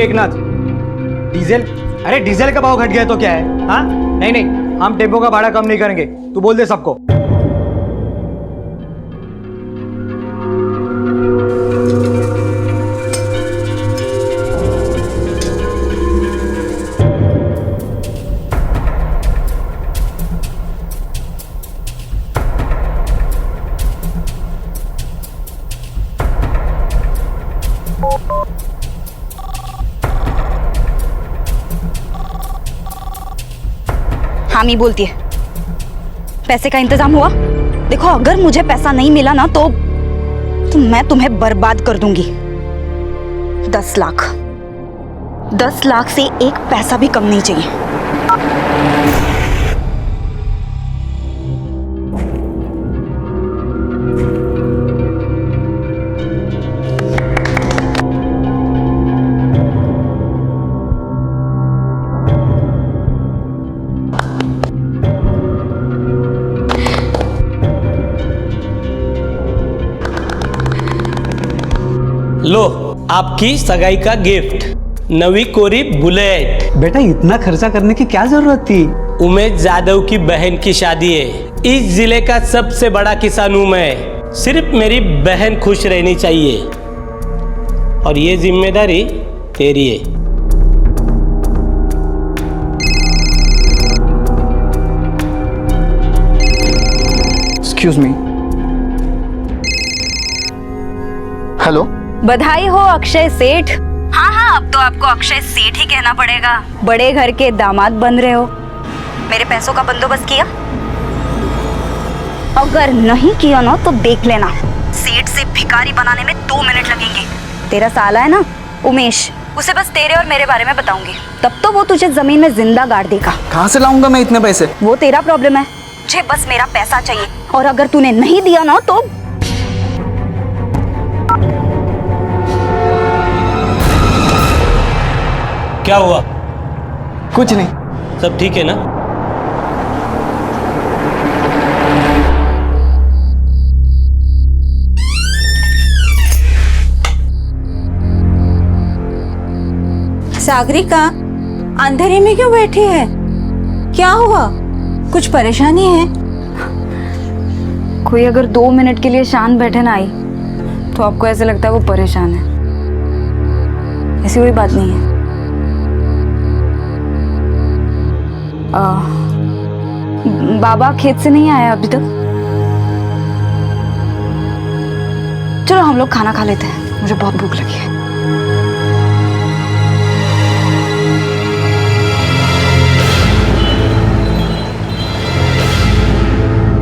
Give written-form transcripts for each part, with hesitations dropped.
एक नाथ डीजल, अरे डीजल का भाव घट गया तो क्या है? हाँ नहीं नहीं, हम टेम्पो का भाड़ा कम नहीं करेंगे, तू बोल दे सबको। हामी बोलती है, पैसे का इंतजाम हुआ? देखो अगर मुझे पैसा नहीं मिला ना तो मैं तुम्हें बर्बाद कर दूंगी। 10 लाख, 10 लाख से एक पैसा भी कम नहीं चाहिए। लो आपकी सगाई का गिफ्ट, नवी कोरी बुलेट। बेटा इतना खर्चा करने की क्या जरूरत थी? उमेश यादव की बहन की शादी है। इस जिले का सबसे बड़ा किसान हूं मैं, सिर्फ मेरी बहन खुश रहनी चाहिए और ये जिम्मेदारी तेरी है। Excuse me. हेलो, बधाई हो अक्षय सेठ। हाँ हाँ, अब तो आपको अक्षय सेठ ही कहना पड़ेगा। बड़े घर के दामाद बन रहे हो। मेरे पैसों का बंदोबस्त किया? अगर नहीं किया ना तो देख लेना, सेठ से भिखारी बनाने में 2 मिनट लगेंगे। तेरा साला है ना उमेश, उसे बस तेरे और मेरे बारे में बताऊंगी, तब तो वो तुझे जमीन में जिंदा गाड़ देगा। कहाँ से लाऊंगा मैं इतने पैसे? वो तेरा प्रॉब्लम है, मुझे बस मेरा पैसा चाहिए और अगर तूने नहीं दिया ना तो क्या हुआ? कुछ नहीं। सब ठीक है ना? सागरिका, अंधेरे में क्यों बैठी है? क्या हुआ? कुछ परेशानी है? कोई अगर 2 मिनट के लिए शांत बैठे ना आई तो आपको ऐसे लगता है वो परेशान है। ऐसी कोई बात नहीं है। बाबा खेत से नहीं आया अभी तक? चलो हम लोग खाना खा लेते हैं, मुझे बहुत भूख लगी है।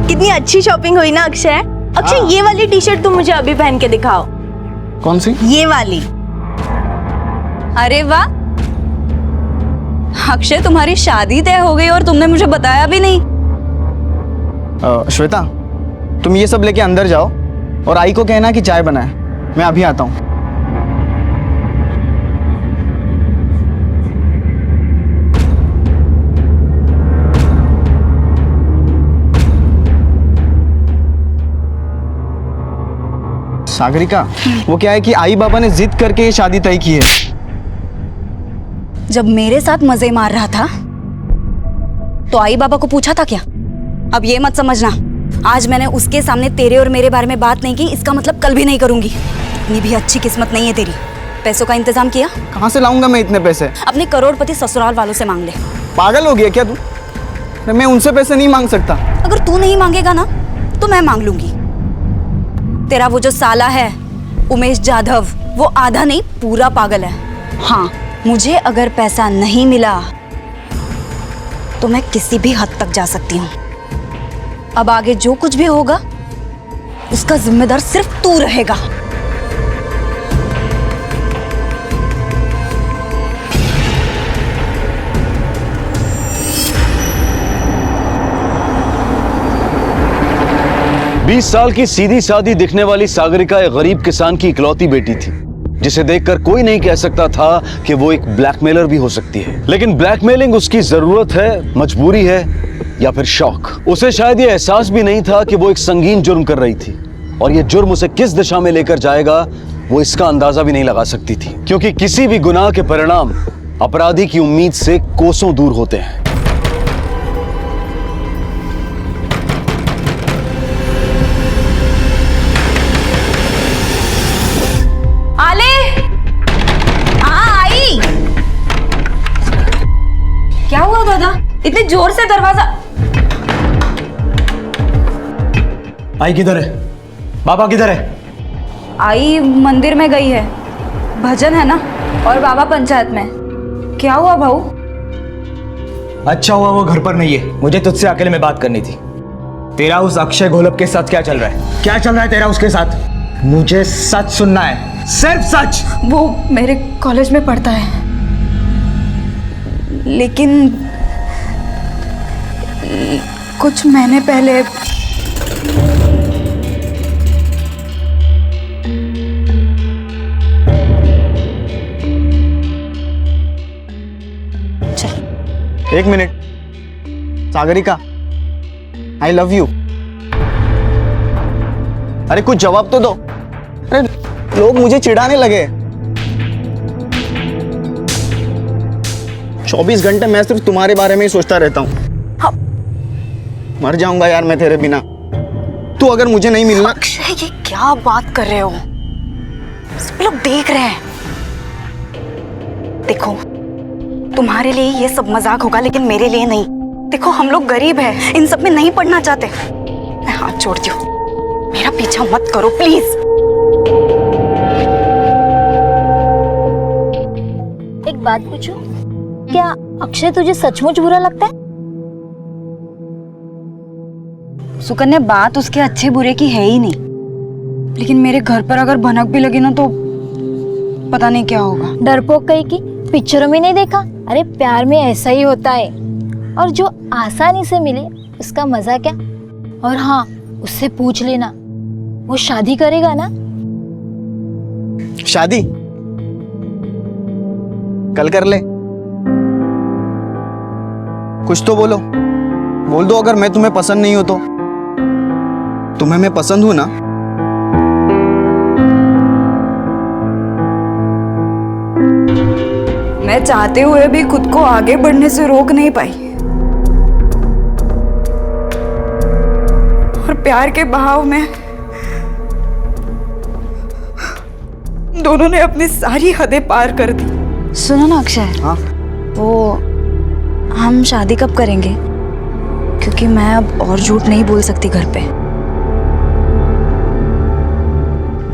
कितनी अच्छी शॉपिंग हुई ना अक्षय। अक्षय ये वाली टी शर्ट तुम मुझे अभी पहन के दिखाओ। कौन सी? ये वाली। अरे वाह अक्षय, तुम्हारी शादी तय हो गई और तुमने मुझे बताया भी नहीं। श्वेता, तुम ये सब लेके अंदर जाओ और आई को कहना कि चाय बनाए, मैं अभी आता हूँ। सागरिका, वो क्या है कि आई बाबा ने जिद करके ये शादी तय की है। जब मेरे साथ मजे मार रहा था तो आई बाबा को पूछा था क्या? अब ये मत समझना, आज मैंने उसके सामने तेरे और मेरे बारे में बात नहीं की, इसका मतलब कल भी नहीं करूंगी। इतनी भी अच्छी किस्मत नहीं है तेरी। पैसों का इंतजाम किया? कहाँ से लाऊंगा मैं इतने पैसे? अपने करोड़पति ससुराल वालों से मांग ले। पागल हो गया क्या तू? मैं उनसे पैसे नहीं मांग सकता। अगर तू नहीं मांगेगा ना तो मैं मांग लूंगी। तेरा वो जो साला है उमेश जाधव, वो आधा नहीं पूरा पागल है। हाँ, मुझे अगर पैसा नहीं मिला तो मैं किसी भी हद तक जा सकती हूँ। अब आगे जो कुछ भी होगा उसका जिम्मेदार सिर्फ तू रहेगा। बीस साल की सीधी सादी दिखने वाली सागरिका एक गरीब किसान की इकलौती बेटी थी, जिसे देखकर कोई नहीं कह सकता था कि वो एक ब्लैकमेलर भी हो सकती है। लेकिन ब्लैकमेलिंग उसकी जरूरत है, मजबूरी है या फिर शौक। उसे शायद ये एहसास भी नहीं था कि वो एक संगीन जुर्म कर रही थी और ये जुर्म उसे किस दिशा में लेकर जाएगा वो इसका अंदाजा भी नहीं लगा सकती थी, क्योंकि किसी भी गुनाह के परिणाम अपराधी की उम्मीद से कोसों दूर होते हैं। आले, हाँ आई। क्या हुआ दादा, इतने जोर से दरवाजा? आई किधर है? बाबा किधर है? आई मंदिर में गई है, भजन है ना, और बाबा पंचायत में। क्या हुआ भाऊ? अच्छा हुआ वो घर पर नहीं है, मुझे तुझसे अकेले में बात करनी थी। तेरा उस अक्षय घोलप के साथ क्या चल रहा है? क्या चल रहा है तेरा उसके साथ? मुझे सच सुनना है, सिर्फ सच। वो मेरे कॉलेज में पढ़ता है, लेकिन कुछ महीने पहले एक minute, Sagarika, I love you. अरे कुछ जवाब तो दो। अरे लोग मुझे चिढ़ाने लगे। 24 घंटे मैं सिर्फ तुम्हारे बारे में ही सोचता रहता हूँ। हाँ। मर जाऊंगा यार मैं तेरे बिना। तू अगर मुझे नहीं मिलना। अक्षय, ये क्या बात कर रहे हो? सब लोग देख रहे हैं। देखो, तुम्हारे लिए ये सब मजाक होगा, लेकिन मेरे लिए नहीं। देखो, हम लोग गरीब हैं, इन सब में नहीं पढ़ना चाहते। मैं हाथ जोड़ती हूँ, मेरा पीछा मत करो प्लीज। एक बात पूछूं, क्या अक्षय तुझे सचमुच बुरा लगता है? सुकन्या, बात उसके अच्छे बुरे की है ही नहीं, लेकिन मेरे घर पर अगर भनक भी लगी ना तो पता नहीं क्या होगा। डरपोक कहीं की, पिक्चरों में नहीं देखा? अरे प्यार में ऐसा ही होता है, और जो आसानी से मिले उसका मजा क्या। और हाँ, उससे पूछ लेना, वो शादी करेगा ना? शादी कल कर ले। कुछ तो बोलो, बोल दो अगर मैं तुम्हें पसंद नहीं हो तो। तुम्हें मैं पसंद हूं ना? मैं चाहते हुए भी खुद को आगे बढ़ने से रोक नहीं पाई, और प्यार के बहाव में दोनों ने अपनी सारी हदें पार कर दी। सुनो ना अक्षय, हाँ? वो हम शादी कब करेंगे? क्योंकि मैं अब और झूठ नहीं बोल सकती घर पे।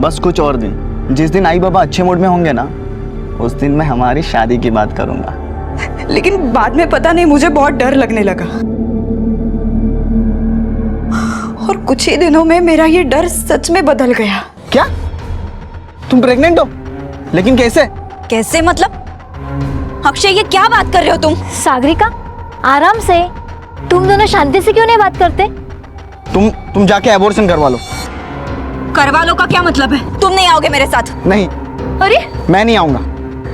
बस कुछ और दिन, जिस दिन आई बाबा अच्छे मूड में होंगे ना, उस दिन मैं हमारी शादी की बात करूंगा। लेकिन बाद में पता नहीं, मुझे बहुत डर लगने लगा, और कुछ ही दिनों में मेरा ये डर सच में बदल गया। क्या? तुम प्रेग्नेंट हो? लेकिन कैसे? कैसे मतलब? अक्षय, ये क्या बात कर रहे हो तुम? सागरिका, आराम से। तुम दोनों शांति से क्यों नहीं बात करते? तुम जाके एबॉर्शन करवा लो। करवा लो का क्या मतलब है? तुम नहीं आओगे मेरे साथ? नहीं, अरे मैं नहीं आऊंगा।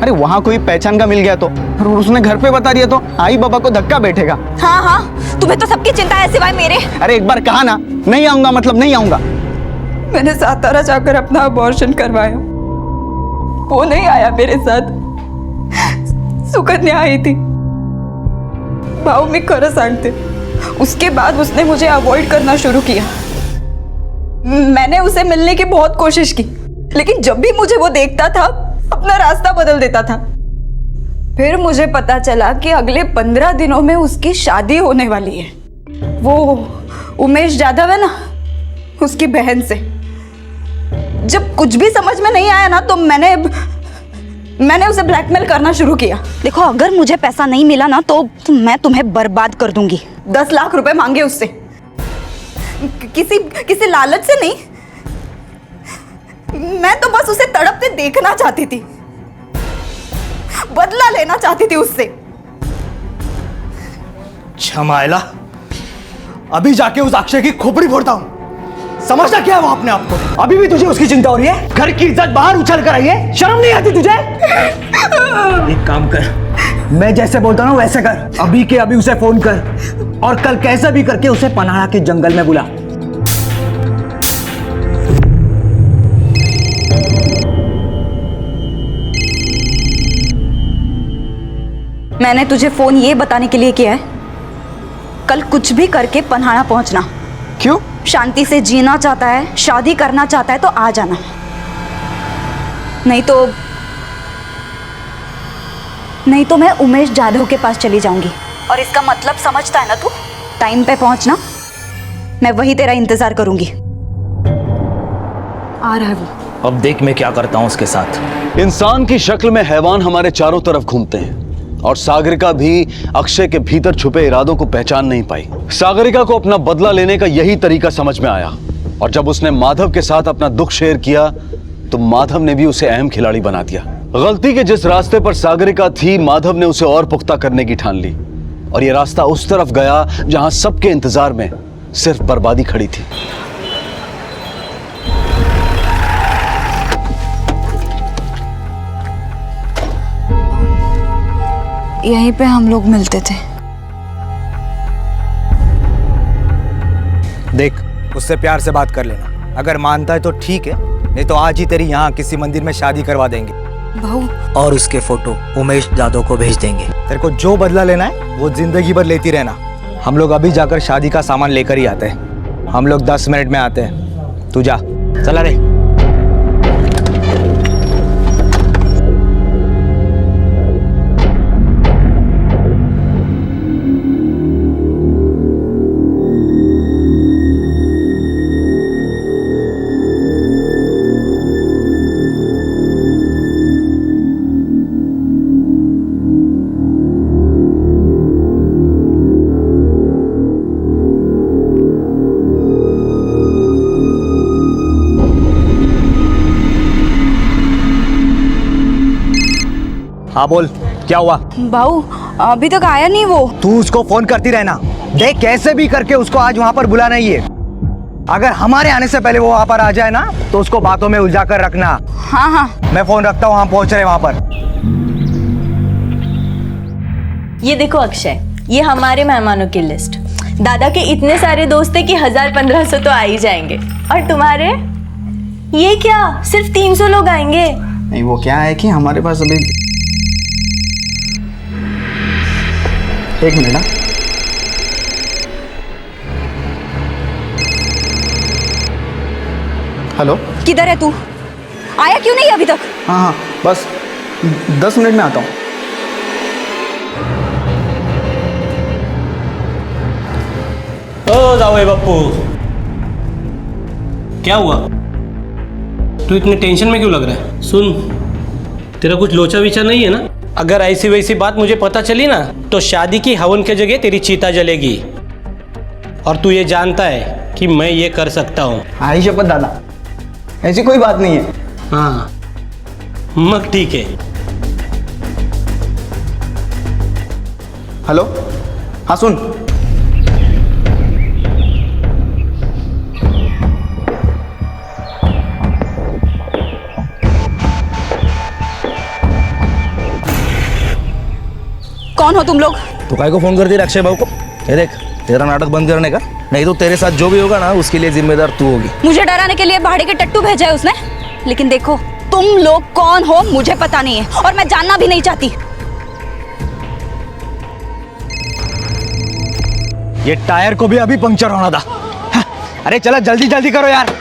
अरे वहाँ कोई पहचान का मिल गया तो, और उसने घर पे बता दिया तो आई बाबा को धक्का बैठेगा। हाँ हाँ, तुम्हें तो सबकी चिंता है सिवाय मेरे। अरे एक बार कहा ना, नहीं आऊंगा मतलब नहीं आऊंगा। मैंने सातारा जाकर अपना अबॉर्शन करवाया, वो नहीं आया मेरे साथ, सुकन्या आई थी। भाव में खरं सांगते, उसके बाद उसने मुझे अवॉइड करना शुरू किया। मैंने उसे मिलने की बहुत कोशिश की, लेकिन जब भी मुझे वो देखता था अपना रास्ता बदल देता था। फिर मुझे पता चला कि अगले 15 दिनों में उसकी शादी होने वाली है। वो उमेश जाधव है ना, उसकी बहन से। जब कुछ भी समझ में नहीं आया ना, तो मैंने उसे ब्लैकमेल करना शुरू किया। देखो, अगर मुझे पैसा नहीं मिला ना तो मैं तुम्हें बर्बाद कर दूंगी। 10 लाख रुपए मांगे उससे, किसी लालच से नहीं। मैं तो बस उसे तड़पते देखना चाहती थी, बदला लेना चाहती थी उससे। छमाइला, अभी जाके उस अक्षय की खोपड़ी फोड़ता हूं। समझता क्या है वो अपने आप को? अभी भी तुझे उसकी चिंता हो रही है? घर की इज्जत बाहर उछल कर आई है, शर्म नहीं आती तुझे? एक काम कर, मैं जैसे बोलता हूं वैसे कर। अभी के अभी उसे फोन कर, और कल कैसे भी करके उसे पनाड़ा के जंगल में बुला। मैंने तुझे फोन ये बताने के लिए किया है, कल कुछ भी करके पन्हाड़ा पहुंचना। क्यों? शांति से जीना चाहता है, शादी करना चाहता है तो आ जाना, नहीं तो मैं उमेश जाधव के पास चली जाऊंगी। और इसका मतलब समझता है ना तू? टाइम पे पहुंचना, मैं वही तेरा इंतजार करूंगी। आ रहा है वो। अब देख मैं क्या करता हूँ उसके साथ। इंसान की शक्ल में हैवान हमारे चारों तरफ घूमते हैं और सागरिका भी अक्षय के भीतर छुपे इरादों को पहचान नहीं पाई। सागरिका को अपना बदला लेने का यही तरीका समझ में आया और जब उसने माधव के साथ अपना दुख शेयर किया तो माधव ने भी उसे अहम खिलाड़ी बना दिया। गलती के जिस रास्ते पर सागरिका थी, माधव ने उसे और पुख्ता करने की ठान ली और यह रास्ता उस तरफ गया जहां सबके इंतजार में सिर्फ बर्बादी खड़ी थी। यहीं पे हम लोग मिलते थे। देख, उससे प्यार से बात कर लेना, अगर मानता है तो ठीक है, नहीं तो आज ही तेरी यहाँ किसी मंदिर में शादी करवा देंगे भाऊ, और उसके फोटो उमेश जाधव को भेज देंगे। तेरे को जो बदला लेना है वो जिंदगी भर लेती रहना। हम लोग अभी जाकर शादी का सामान लेकर ही आते हैं। हम लोग 10 मिनट में आते हैं, तू जा। चला रे। हाँ बोल, क्या हुआ? भाऊ अभी तक आया नहीं वो। तू उसको फोन करती रहना। देख, कैसे भी करके उसको आज वहां पर बुलाना ही है। अगर हमारे आने से पहले वो वहां पर आ जाए ना तो उसको बातों में उलझा कर रखना। हाँ हाँ, मैं फोन रखता हूँ, हम पहुंच रहे वहां पर। ये देखो अक्षय, ये हमारे मेहमानों की लिस्ट। दादा के इतने सारे दोस्त हैं कि 1000-1500 तो आ ही जाएंगे। और तुम्हारे ये क्या, सिर्फ 300 लोग आएंगे? नहीं, वो क्या है कि हमारे पास अभी एक मिनट ना। हेलो, किधर है तू? आया क्यों नहीं अभी तक? हाँ हाँ, बस 10 मिनट में आता हूँ। ओ जाओ बप्पू, क्या हुआ? तू इतने टेंशन में क्यों लग रहा है? सुन, तेरा कुछ लोचा विचार नहीं है ना? अगर ऐसी वैसी बात मुझे पता चली ना तो शादी की हवन की जगह तेरी चीता जलेगी। और तू ये जानता है कि मैं ये कर सकता हूँ। आई शपथ दादा, ऐसी कोई बात नहीं है। हाँ मग ठीक है। हेलो, हाँ सुन, कौन हो तुम लोग? तो काय को फोन कर दिया अक्षय भाऊ को? ये देख, तेरा नाटक बंद करने का, नहीं तो तेरे साथ जो भी होगा ना उसके लिए जिम्मेदार तू होगी। मुझे डराने के लिए भाड़े के टट्टू भेजा है उसने। लेकिन देखो, तुम लोग कौन हो मुझे पता नहीं है और मैं जानना भी नहीं चाहती। ये टायर को भी अभी पंक्चर होना था। हाँ, अरे चला, जल्दी जल्दी करो यार।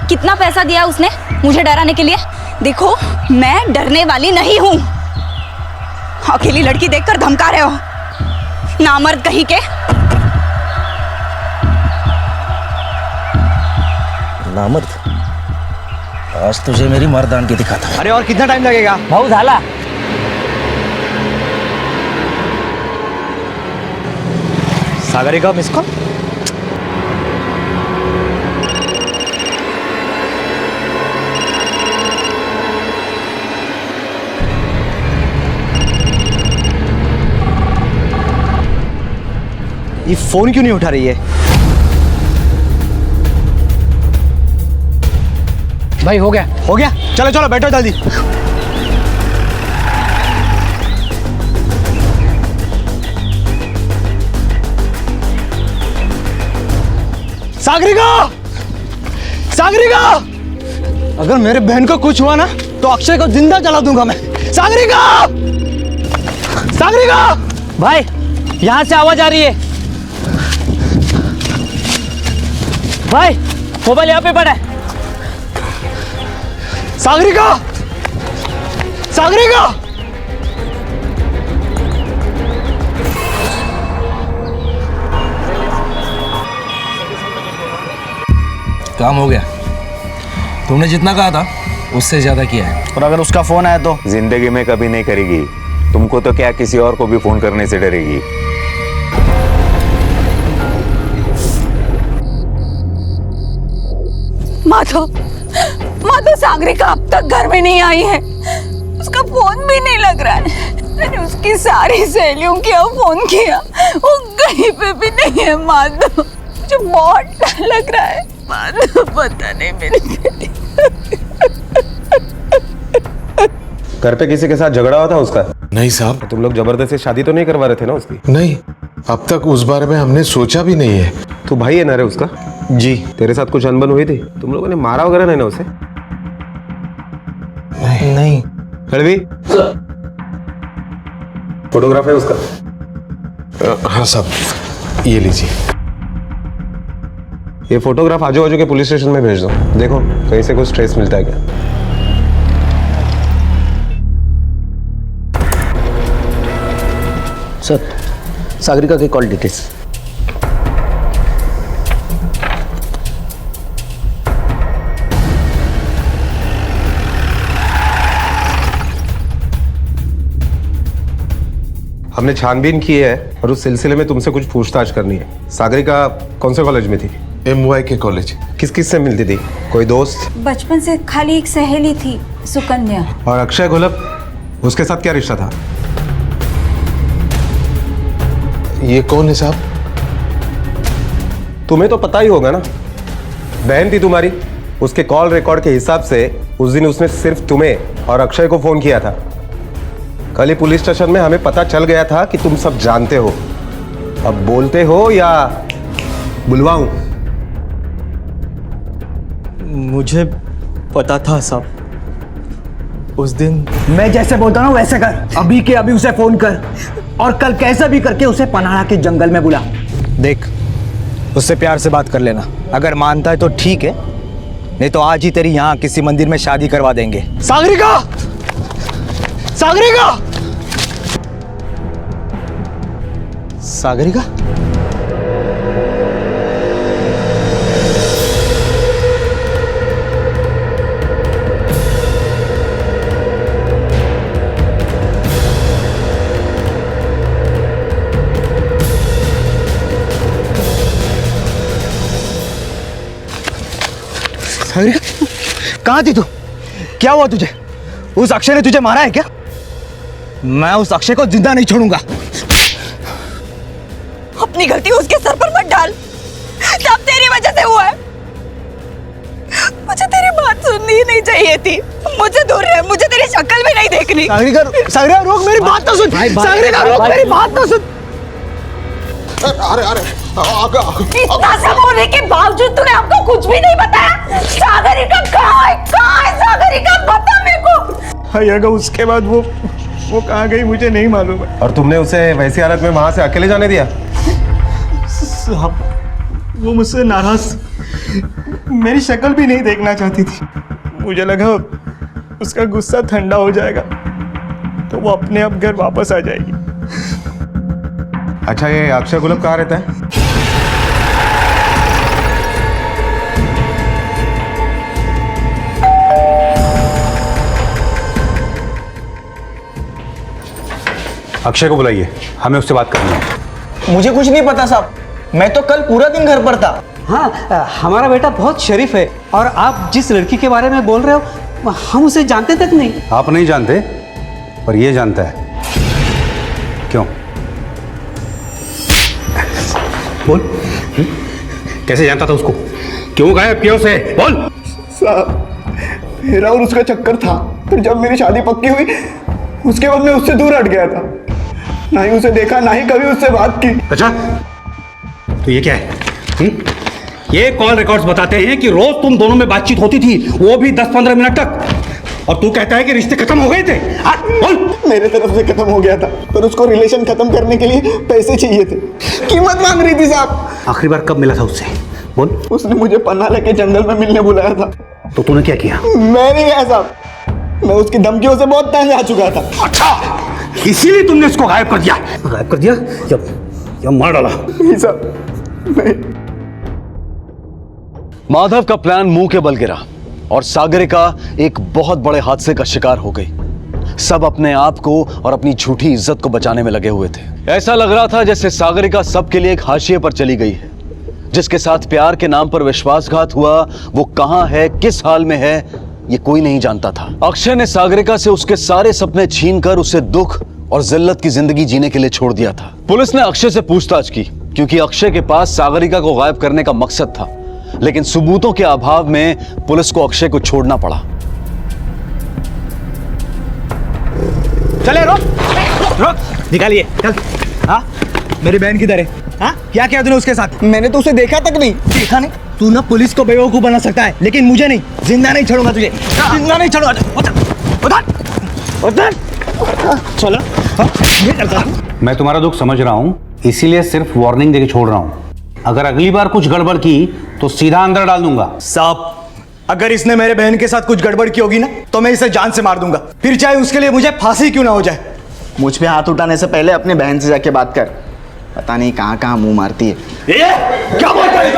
कितना पैसा दिया उसने मुझे डराने के लिए? देखो, मैं डरने वाली नहीं हूं। अकेली लड़की देखकर धमका रहे हो, नामर्द कहीं के। नामर्द, आज तुझे मेरी मर्दान की दिखाता। अरे और कितना टाइम लगेगा? भाऊ झाला। Sagarika miss call. ये फोन क्यों नहीं उठा रही है? भाई हो गया। हो गया, चलो चलो बैठो जल्दी। सागरिका, सागरिका, अगर मेरे बहन को कुछ हुआ ना तो अक्षय को जिंदा जला दूंगा मैं। सागरिका! सागरिका! भाई यहाँ से आवाज आ रही है। भाई मोबाइल यहाँ पे पड़ा है। सागरिका! सागरिका! काम हो गया। तुमने जितना कहा था उससे ज्यादा किया है। और अगर उसका फोन आया तो? जिंदगी में कभी नहीं करेगी। तुमको तो क्या, किसी और को भी फोन करने से डरेगी। माधव सागरिका अब तक घर में नहीं आई है। उसका फोन भी नहीं लग रहा है। मैंने उसकी सारी सहेलियों की फोन किया, वो कहीं पे भी नहीं है। माधव मुझे बहुत डर लग रहा है। माधव पता नहीं मेरी बेटी। घर पे किसी के साथ झगड़ा हुआ था उसका? नहीं साहब। तुम लोग जबरदस्ती शादी तो नहीं करवा रहे थे ना उसकी? नहीं, अब तक उस बारे में हमने सोचा भी नहीं है। तू भाई है ना रे उसका? जी। तेरे साथ कुछ अनबन हुई थी? तुम लोगों ने मारा वगैरह नहीं ना उसे? नहीं। रणवी, फोटोग्राफ है उसका? हाँ साहब, ये लीजिए। ये फोटोग्राफ आजू बाजू के पुलिस स्टेशन में भेज दो। देखो कहीं से कुछ ट्रेस मिलता है क्या। सर, सागरिका के कॉल डिटेल्स। हमने छानबीन की है और उस सिलसिले में तुमसे कुछ पूछताछ करनी है। सागरिका कौन से कॉलेज में थी? MY के कॉलेज। किस किस से मिलती थी? कोई दोस्त? बचपन से खाली एक सहेली थी, सुकन्या। और अक्षय घोलप, उसके साथ क्या रिश्ता था? ये कौन है साहब? तुम्हें तो पता ही होगा ना, बहन थी तुम्हारी। उसके कॉल रिकॉर्ड के हिसाब से उस दिन उसने सिर्फ तुम्हें और अक्षय को फोन किया था। कल ही पुलिस स्टेशन में हमें पता चल गया था कि तुम सब जानते हो। अब बोलते हो या बुलवाऊं? मुझे पता था साहब। उस दिन मैं जैसे बोलता हूँ वैसे कर। अभी के अभी उसे फोन कर और कल कैसे भी करके उसे पनाड़ा के जंगल में बुला। देख, उससे प्यार से बात कर लेना। अगर मानता है तो ठीक है, नहीं तो आज ही तेरी यहाँ किसी मंदिर में शादी करवा देंगे। सागरिका! सागरिका! सागरिका? सागरिका, कहाँ थी तू? क्या हुआ तुझे? उस अक्षय ने तुझे मारा है क्या? मैं उस अक्षय को जिंदा नहीं छोड़ूंगा। अपनी गलती उसके सर पर मत डाल। सब तेरी वजह से हुआ है। मुझे तेरी बात सुननी ही नहीं चाहिए थी। मुझे दूर रह, मुझे तेरी शक्ल भी नहीं देखनी। सागरिका, सागरिका रोक मेरी बात तो सुन। सागरिका रोक मेरी बात तो सुन। अरे इतना सब होने के बावजूद तूने हमको कुछ भी नहीं बताया। सागरिका कहाँ है? कहाँ है सागरिका? बता मेरे को। अगर उसके बाद वो कहाँ गई मुझे नहीं मालूम है। और तुमने उसे वैसी हालत में वहां से अकेले जाने दिया? साहब, वो मुझसे नाराज, मेरी शक्ल भी नहीं देखना चाहती थी। मुझे लगा उसका गुस्सा ठंडा हो जाएगा तो वो अपने आप घर वापस आ जाएगी। अच्छा, ये अक्षय घोलप कहाँ रहता है? अक्षय को बुलाइए, हमें उससे बात करनी है। मुझे कुछ नहीं पता साहब, मैं तो कल पूरा दिन घर पर था। हाँ, हमारा बेटा बहुत शरीफ है और आप जिस लड़की के बारे में बोल रहे हो हम उसे जानते तक नहीं। आप नहीं जानते पर ये जानता है। क्यों? बोल। कैसे जानता था उसको? क्यों गायब किया उसे? बोल। साहब, मेरा और उसका चक्कर था। फिर जब मेरी शादी पक्की हुई उसके बाद मैं उससे दूर हट गया था। ना ही उसे देखा, ना ही कभी उससे बात की। अच्छा, तो ये क्या है? ये कॉल रिकॉर्ड्स बताते हैं कि रोज तुम दोनों में बातचीत होती थी, वो भी 10-15 मिनट तक। और तू कहता है कि रिश्ते खत्म हो गए थे। हाँ, बोल। मेरे तरफ से खत्म हो गया था, पर उसको रिलेशन खत्म करने के लिए पैसे चाहिए थे। कीमत मांग रही थी साहब। आखिरी बार कब मिला था उससे? बोल। उसने मुझे पन्ना लेके जंगल में मिलने बुलाया था। तो तूने क्या किया? मैं नहीं गया साहब, मैं उसकी धमकियों से बहुत तंग आ चुका था। अच्छा, इसीलिए तुमने उसको गायब कर दिया? गायब कर दिया या मार डाला? नहीं साहब, नहीं। माधव का प्लान मुंह के बल गिरा और सागरिका एक बहुत बड़े हादसे का शिकार हो गई। सब अपने आप को और अपनी झूठी इज्जत को बचाने में लगे हुए थे। ऐसा लग रहा था जैसे सागरिका सबके लिए एक हाशिए पर चली गई है। जिसके साथ प्यार के नाम पर विश्वासघात हुआ, वो कहां है, किस हाल में है, ये कोई नहीं जानता था। अक्षय ने सागरिका से उसके सारे सपने छीनकर उसे दुख और जिल्लत की जिंदगी जीने के लिए छोड़ दिया था। पुलिस ने अक्षय से पूछताछ की क्योंकि अक्षय के पास सागरिका को गायब करने का मकसद था, लेकिन सबूतों के अभाव में पुलिस को अक्षय को छोड़ना पड़ा। चले, रोक, निकालिए, चल। हाँ, मेरी बहन किधर है? हाँ, क्या किया तूने उसके साथ? मैंने तो उसे देखा तक नहीं। देखा नहीं? तू ना पुलिस को बेवकूफ बना सकता है, लेकिन मुझे नहीं। जिंदा नहीं छोड़ूंगा तुझे, जिंदा नहीं छोड़ूंगा। उधर चलो। ये करता। मैं तुम्हारा दुख समझ रहा हूँ, इसीलिए सिर्फ वार्निंग देके छोड़ रहा हूँ। अगर अगली बार कुछ गड़बड़ की तो सीधा अंदर डाल दूंगा। साहब, अगर इसने मेरे बहन के साथ कुछ गड़बड़ की होगी ना, तो मैं इसे जान से मार दूंगा, फिर चाहे उसके लिए मुझे फांसी क्यों ना हो जाए। मुझ पे हाथ उठाने से पहले अपनी बहन से जाके बात कर, पता नहीं कहाँ कहाँ मुंह मारती है। क्या बोलता है?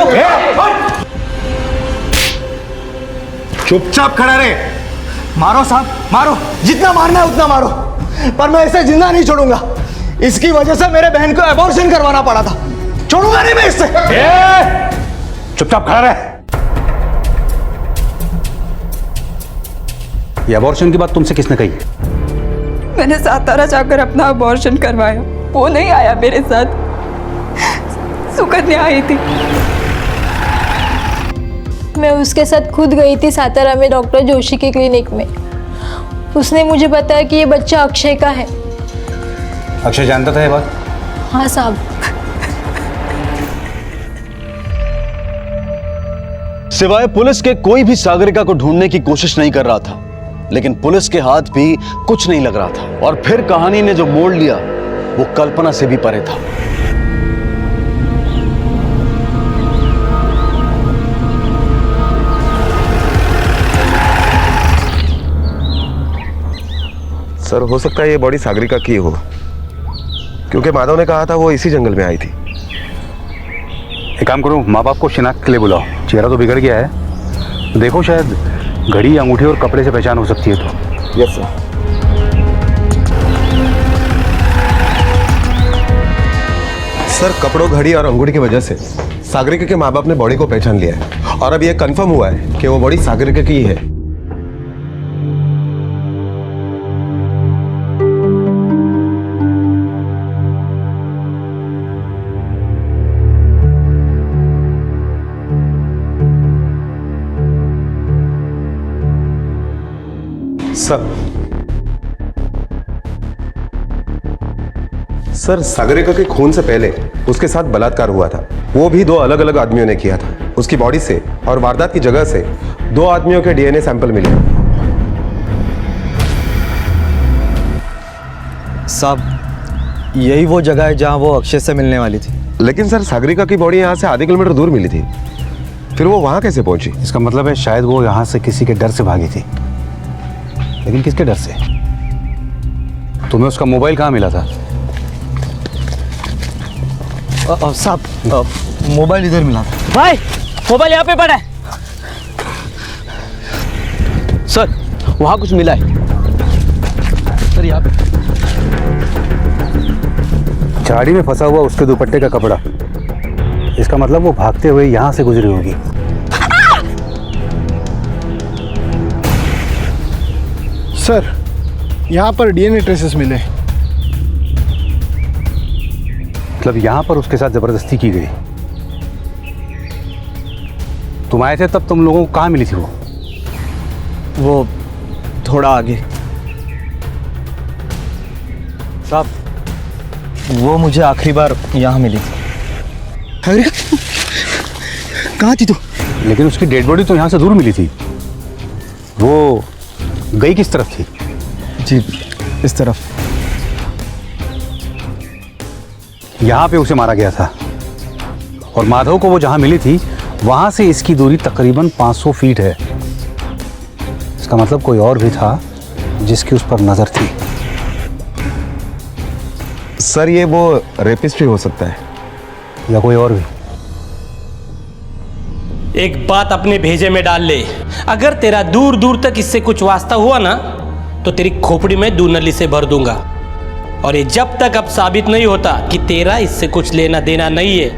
चुपचाप खड़ा रहे। मारो साहब, मारो, जितना मारना है उतना मारो, पर मैं इसे जिंदा नहीं छोड़ूंगा। इसकी वजह से मेरे बहन को एबॉर्शन करवाना पड़ा था, छोड़ूंगा नहीं मैं इससे। चुपचाप खड़ा रहे। ये अबॉर्शन की बात तुमसे किसने कही? मैंने सातारा जाकर अपना अबॉर्शन करवाया, वो नहीं आया मेरे साथ, सुकन्या आई थी। मैं उसके साथ खुद गई थी सातारा में डॉक्टर जोशी के क्लिनिक में। उसने मुझे बताया कि ये बच्चा अक्षय का है। अक्षय जानता था ये बात? हाँ साहब। सिवाय पुलिस के कोई भी सागरिका को ढूंढने की कोशिश नहीं कर रहा था, लेकिन पुलिस के हाथ भी कुछ नहीं लग रहा था। और फिर कहानी ने जो मोड़ लिया वो कल्पना से भी परे था। सर, हो सकता है ये बॉडी सागरिका की हो, क्योंकि माधव ने कहा था वो इसी जंगल में आई थी। एक काम करो, माँ बाप को शिनाख्त के लिए बुलाओ। चेहरा तो बिगड़ गया है, देखो शायद घड़ी, अंगूठी और कपड़े से पहचान हो सकती है तो। Yes sir. सर, कपड़ों, घड़ी और अंगूठी की वजह से सागरिका के माँ बाप ने बॉडी को पहचान लिया है और अब यह कंफर्म हुआ है कि वो बॉडी सागरिका की ही है। सर, सागरिका के खून से पहले उसके साथ बलात्कार हुआ था, वो भी 2 अलग अलग आदमियों ने किया था। उसकी बॉडी से और वारदात की जगह से 2 आदमियों के डीएनए सैंपल मिले। साहब, यही वो जगह है जहां वो अक्षय से मिलने वाली थी। लेकिन सर, सागरिका की बॉडी यहाँ से आधे किलोमीटर दूर मिली थी, फिर वो वहां कैसे पहुंची? इसका मतलब है शायद वो यहाँ से किसी के डर से भागी थी। लेकिन किसके डर से? तुम्हें उसका मोबाइल कहाँ मिला था? साहब, मोबाइल इधर मिला था। भाई, मोबाइल यहाँ पे पड़ा है। सर, वहां कुछ मिला है। सर, यहाँ पे झाड़ी में फंसा हुआ उसके दुपट्टे का कपड़ा। इसका मतलब वो भागते हुए यहाँ से गुजरी होगी। सर, यहाँ पर डीएनए ट्रेसेस मिले। मतलब यहाँ पर उसके साथ जबरदस्ती की गई। तुम आए थे तब तुम लोगों को कहाँ मिली थी वो थोड़ा आगे। साहब, वो मुझे आखिरी बार यहाँ मिली थी। कहाँ थी तू? लेकिन उसकी डेड बॉडी तो यहाँ से दूर मिली थी। वो गई किस तरफ थी? जी इस तरफ। यहाँ पे उसे मारा गया था और माधव को वो जहाँ मिली थी वहाँ से इसकी दूरी तकरीबन 500 फीट है। इसका मतलब कोई और भी था जिसकी उस पर नजर थी। सर ये वो रेपिस्ट भी हो सकता है या कोई और भी। एक बात अपने भेजे में डाल ले, अगर तेरा दूर दूर तक इससे कुछ वास्ता हुआ ना तो तेरी खोपड़ी में दूनली से भर दूंगा। और ये जब तक अब साबित नहीं होता कि तेरा इससे कुछ लेना देना नहीं है,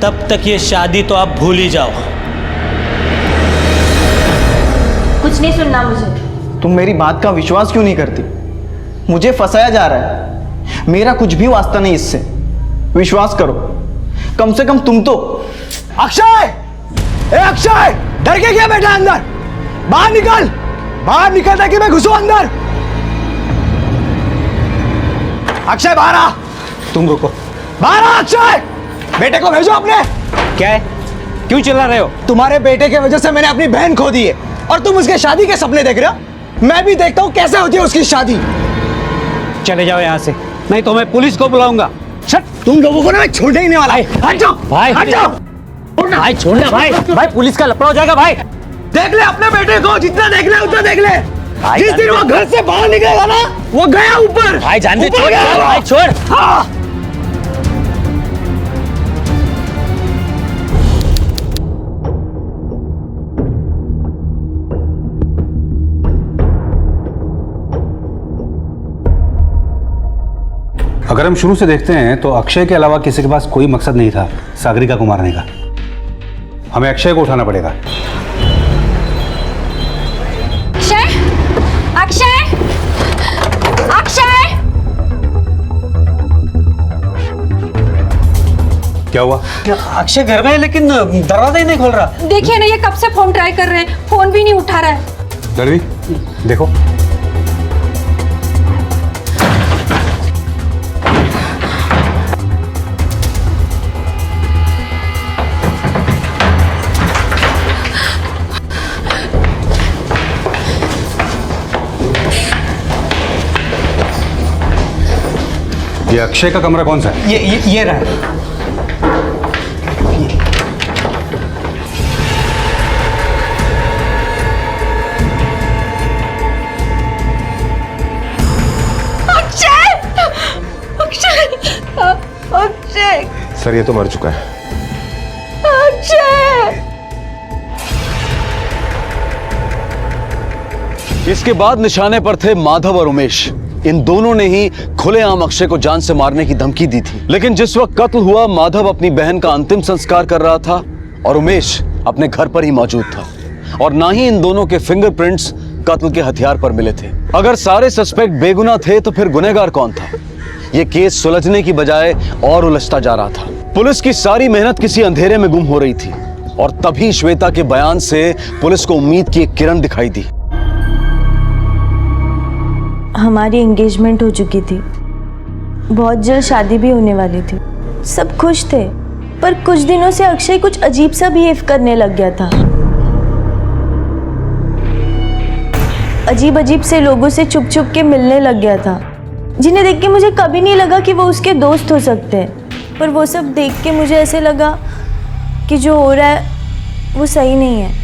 तब तक ये शादी तो आप भूल ही जाओ। कुछ नहीं सुनना मुझे। तुम मेरी बात का विश्वास क्यों नहीं करती? मुझे फंसाया जा रहा है, मेरा कुछ भी वास्ता नहीं इससे। विश्वास करो, कम से कम तुम तो। अक्षय! ए अक्षय! डर के क्या बैठा अंदर? बाहर निकल! बाहर निकल ताकि मैं घुसूं अंदर। अक्षय बाहर आ! तुम रुको। बाहर आ अक्षय! बेटे को भेजो अपने। क्या है? क्यों चिल्ला रहे हो? तुम्हारे बेटे की वजह से मैंने अपनी बहन खो दी है और तुम उसके शादी के सपने देख रहे हो। मैं भी देखता हूं कैसे होती है उसकी शादी। चले जाओ यहाँ से, नहीं तो मैं पुलिस को बुलाऊंगा। तुम लोगों को ना मैं छोड़ने ही नहीं वाला। हट जाओ भाई, हट जाओ भाई छोड़ना भाई, भाई पुलिस का लफड़ा हो जाएगा भाई। देख ले अपने बेटे को, जितना देखना है उतना देख ले। जिस दिन वो घर से बाहर निकलेगा ना वो गया ऊपर। भाई जान दे, ऊपर छोड़ गया। भाई, छोड़। हाँ। अगर हम शुरू से देखते हैं तो अक्षय के अलावा किसी के पास कोई मकसद नहीं था सागरिका को मारने का। हमें अक्षय को उठाना पड़ेगा। अक्षय! अक्षय! अक्षय! क्या हुआ? अक्षय घर में है लेकिन दरवाजा ही नहीं खोल रहा। देखिए ना, ये कब से फोन ट्राई कर रहे हैं, फोन भी नहीं उठा रहा है। दरवी देखो। ये अक्षय का कमरा कौन सा है? ये रहा। अक्षय! अक्षय! अक्षय! सर ये तो मर चुका है। अक्षय! इसके बाद निशाने पर थे माधव और उमेश। इन दोनों ने ही खुलेआम अक्षय को जान से मारने की धमकी दी थी। लेकिन जिस वक्त कत्ल हुआ, माधव अपनी बहन का अंतिम संस्कार कर रहा था और उमेश अपने घर पर ही मौजूद था। और ना ही इन दोनों के फिंगरप्रिंट्स कत्ल के हथियार पर मिले थे। अगर सारे सस्पेक्ट बेगुनाह थे तो फिर गुनहगार कौन था? यह केस सुलझने की बजाय और उलझता जा रहा था। पुलिस की सारी मेहनत किसी अंधेरे में गुम हो रही थी और तभी श्वेता के बयान से पुलिस को उम्मीद की एक किरण दिखाई दी। हमारी एंगेजमेंट हो चुकी थी, बहुत जल्द शादी भी होने वाली थी। सब खुश थे, पर कुछ दिनों से अक्षय कुछ अजीब सा बिहेव करने लग गया था। अजीब अजीब से लोगों से छुप छुप के मिलने लग गया था, जिन्हें देख के मुझे कभी नहीं लगा कि वो उसके दोस्त हो सकते हैं। पर वो सब देख के मुझे ऐसे लगा कि जो हो रहा है वो सही नहीं है।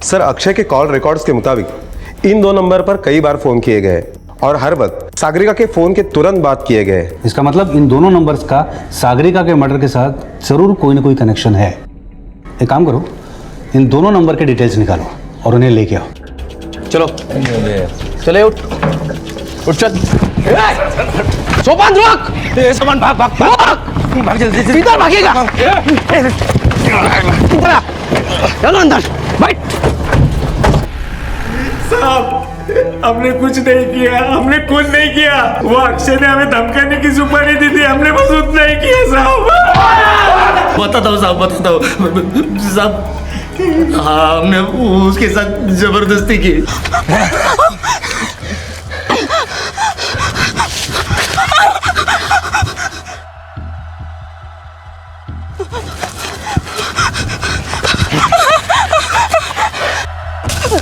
सर अक्षय के कॉल रिकॉर्ड्स के मुताबिक इन दो नंबर पर कई बार फोन किए गए और हर वक्त सागरिका के फोन के तुरंत बाद किए गए। इसका मतलब इन दोनों नंबर्स का सागरिका के मर्डर के साथ जरूर कोई ना कोई कनेक्शन है। एक काम करो, इन दोनों नंबर के डिटेल्स निकालो और उन्हें लेके आओ। चलो चले, उठ उठ, चल। सोपान रुक! सोपान भाग भाग भाग भाग, जल्दी जल्दी। किधर भागेगा? चलो अंदर बैठ। साहब हमने कुछ नहीं किया, हमने कुछ नहीं किया। वो अक्षय ने हमें धमकाने की सुपारी दी थी, हमने बस उतना ही किया साहब। बताता हूँ साहब, बताता हूँ साहब। हाँ, हमने उसके साथ जबरदस्ती की।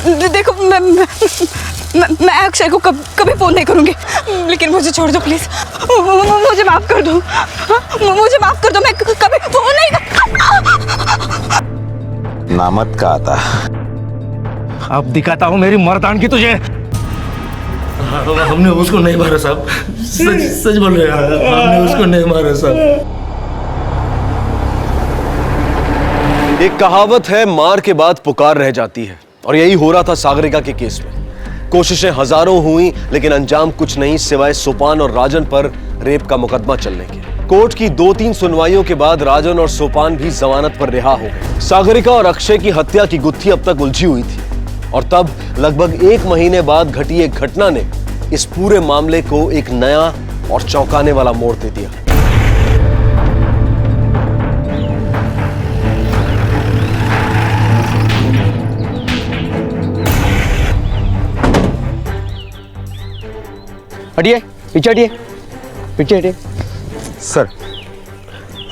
देखो मैं अक्षय को कभी फोन नहीं करूंगी, लेकिन मुझे छोड़ दो प्लीज। मुझे माफ कर दो, मुझे माफ कर दो, मैं कभी फोन नहीं नामत का आता। अब दिखाता हूँ मेरी मर्दानगी तुझे। हमने उसको नहीं मारा साहब, सच बोल रहे हैं, हमने उसको नहीं मारा साहब। एक कहावत है, मार के बाद पुकार रह जाती है, और यही हो रहा था सागरिका के केस में। कोशिशें हजारों हुई, लेकिन अंजाम कुछ नहीं सिवाय सोपान और राजन पर रेप का मुकदमा चलने के। कोर्ट की 2-3 सुनवाइयों के बाद राजन और सोपान भी जमानत पर रिहा हो गए। सागरिका और अक्षय की हत्या की गुत्थी अब तक उलझी हुई थी, और तब लगभग 1 महीने बाद घटी एक घटना ने इस पूरे मामले को एक नया और चौंकाने वाला मोड़ दे दिया। हटिए, पीछे हटिए, पीछे हटिए। सर,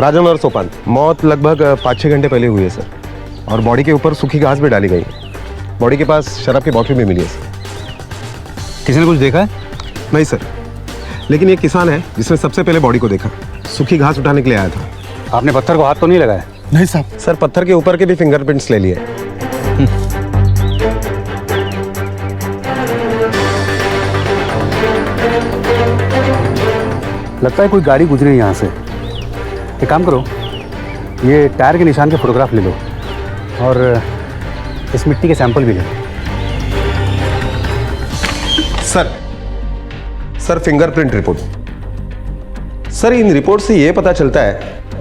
राजन और सोपान मौत लगभग 5-6 घंटे पहले हुई है सर, और बॉडी के ऊपर सूखी घास भी डाली गई है। बॉडी के पास शराब की बोतल भी मिली है सर। किसी ने कुछ देखा है? नहीं सर, लेकिन ये किसान है जिसने सबसे पहले बॉडी को देखा। सूखी घास उठाने के लिए आया था। आपने पत्थर को हाथ तो नहीं लगाया? नहीं साहब। सर, पत्थर के ऊपर के भी फिंगरप्रिंट्स ले लिए। लगता है कोई गाड़ी गुजरी यहाँ से। एक काम करो, ये टायर के निशान के फोटोग्राफ ले लो, और इस मिट्टी के सैंपल भी ले लो। Sir, fingerprint report. सर, इन रिपोर्ट से यह पता चलता है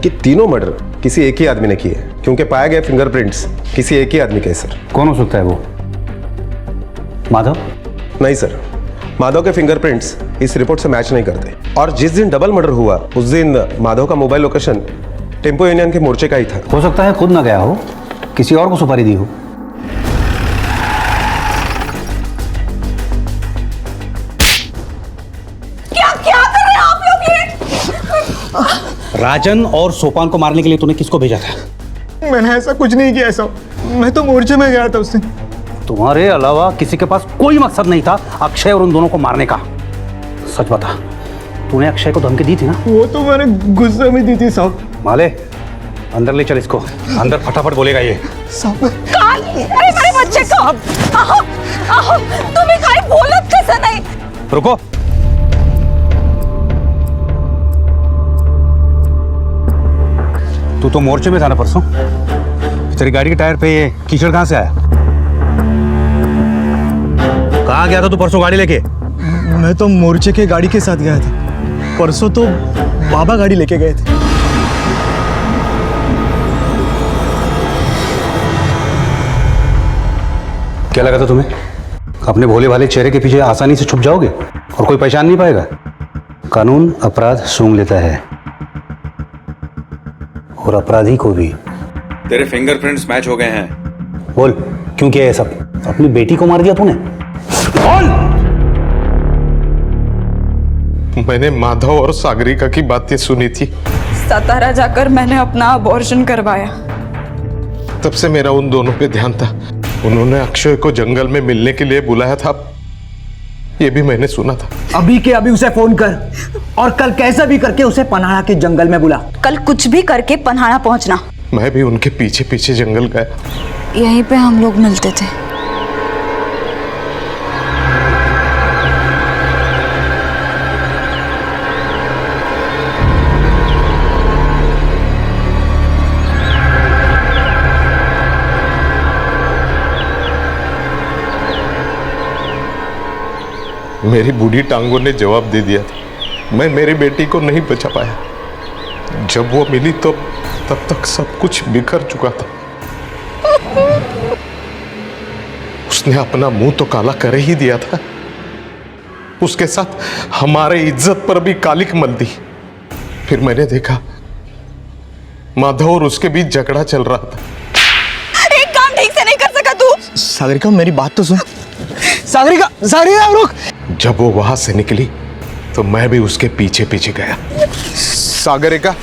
कि तीनों मर्डर किसी एक ही आदमी ने किए, क्योंकि पाए गए फिंगरप्रिंट्स किसी एक ही आदमी के। सर, कौन हो सकता है वो? माधव? नहीं सर, माधव के फिंगरप्रिंट्स इस रिपोर्ट से मैच नहीं करते। और जिस दिन डबल मर्डर हुआ उस दिन माधव का मोबाइल लोकेशन टेम्पो यूनियन के मोर्चे का ही था। हो सकता है खुद ना गया हो, किसी और को सुपारी दी हो। क्या कर रहे हैं आप लोग ये? राजन और सोपान को मारने के लिए तूने किसको भेजा था? मैंने ऐसा कुछ नहीं किया साहब, मैं तो मोर्चे में गया था उस दिन। तुम्हारे अलावा किसी के पास कोई मकसद नहीं था अक्षय और उन दोनों को मारने का। सच बता, तूने अक्षय को धमकी दी थी ना? वो तो मैंने गुस्से में दी थी साहब। माले, अंदर ले चल इसको, अंदर फटाफट बोलेगा ये। साहब, अरे मेरे बच्चे को तुम्हें काहे बोलत कैसे नहीं? रुको, तू तो मोर्चे में था ना परसों? तेरी गाड़ी के टायर पे ये कीचड़ कहां से आया? कहां गया था तू परसों गाड़ी लेके? मैं तो मोर्चे के गाड़ी के साथ गया था। परसों तो बाबा गाड़ी लेके गए थे। क्या लगा था तुम्हें अपने भोले भाले चेहरे के पीछे आसानी से छुप जाओगे और कोई पहचान नहीं पाएगा? कानून अपराध सूंघ लेता है, और अपराधी को भी। तेरे फिंगरप्रिंट्स मैच हो गए हैं। बोल, क्यों किया ये सब? अपनी बेटी को मार दिया तूने? बोल! मैंने माधव और सागरिका की बातें सुनी थी। सतारा जाकर मैंने अपना अबॉर्शन करवाया। तब से मेरा उन दोनों पे ध्यान था। उन्होंने अक्षय को जंगल में मिलने के लिए बुलाया था, ये भी मैंने सुना था। अभी के अभी उसे फोन कर, और कल कैसे भी करके उसे पन्हाड़ा के जंगल में बुला। कल कुछ भी करके पन्हाड़ा पहुंचना। मैं भी उनके पीछे पीछे जंगल गया। यहीं पे हम लोग मिलते थे। मेरी बूढ़ी टांगों ने जवाब दे दिया था। मैं मेरी बेटी को नहीं बचा पाया। जब वो मिली तो तब तक सब कुछ बिखर चुका था। उसने अपना मुंह तो काला कर ही दिया था, उसके साथ हमारे इज्जत पर भी कालिक मल दी। फिर मैंने देखा माधव और उसके बीच झगड़ा चल रहा था। एक काम ठीक से नहीं कर सका तू? सागरिका, मेरी बात तो सुन। सागरिका, सागरिका रुक। जब वो वहां से निकली तो मैं भी उसके पीछे पीछे गया। सागरिका,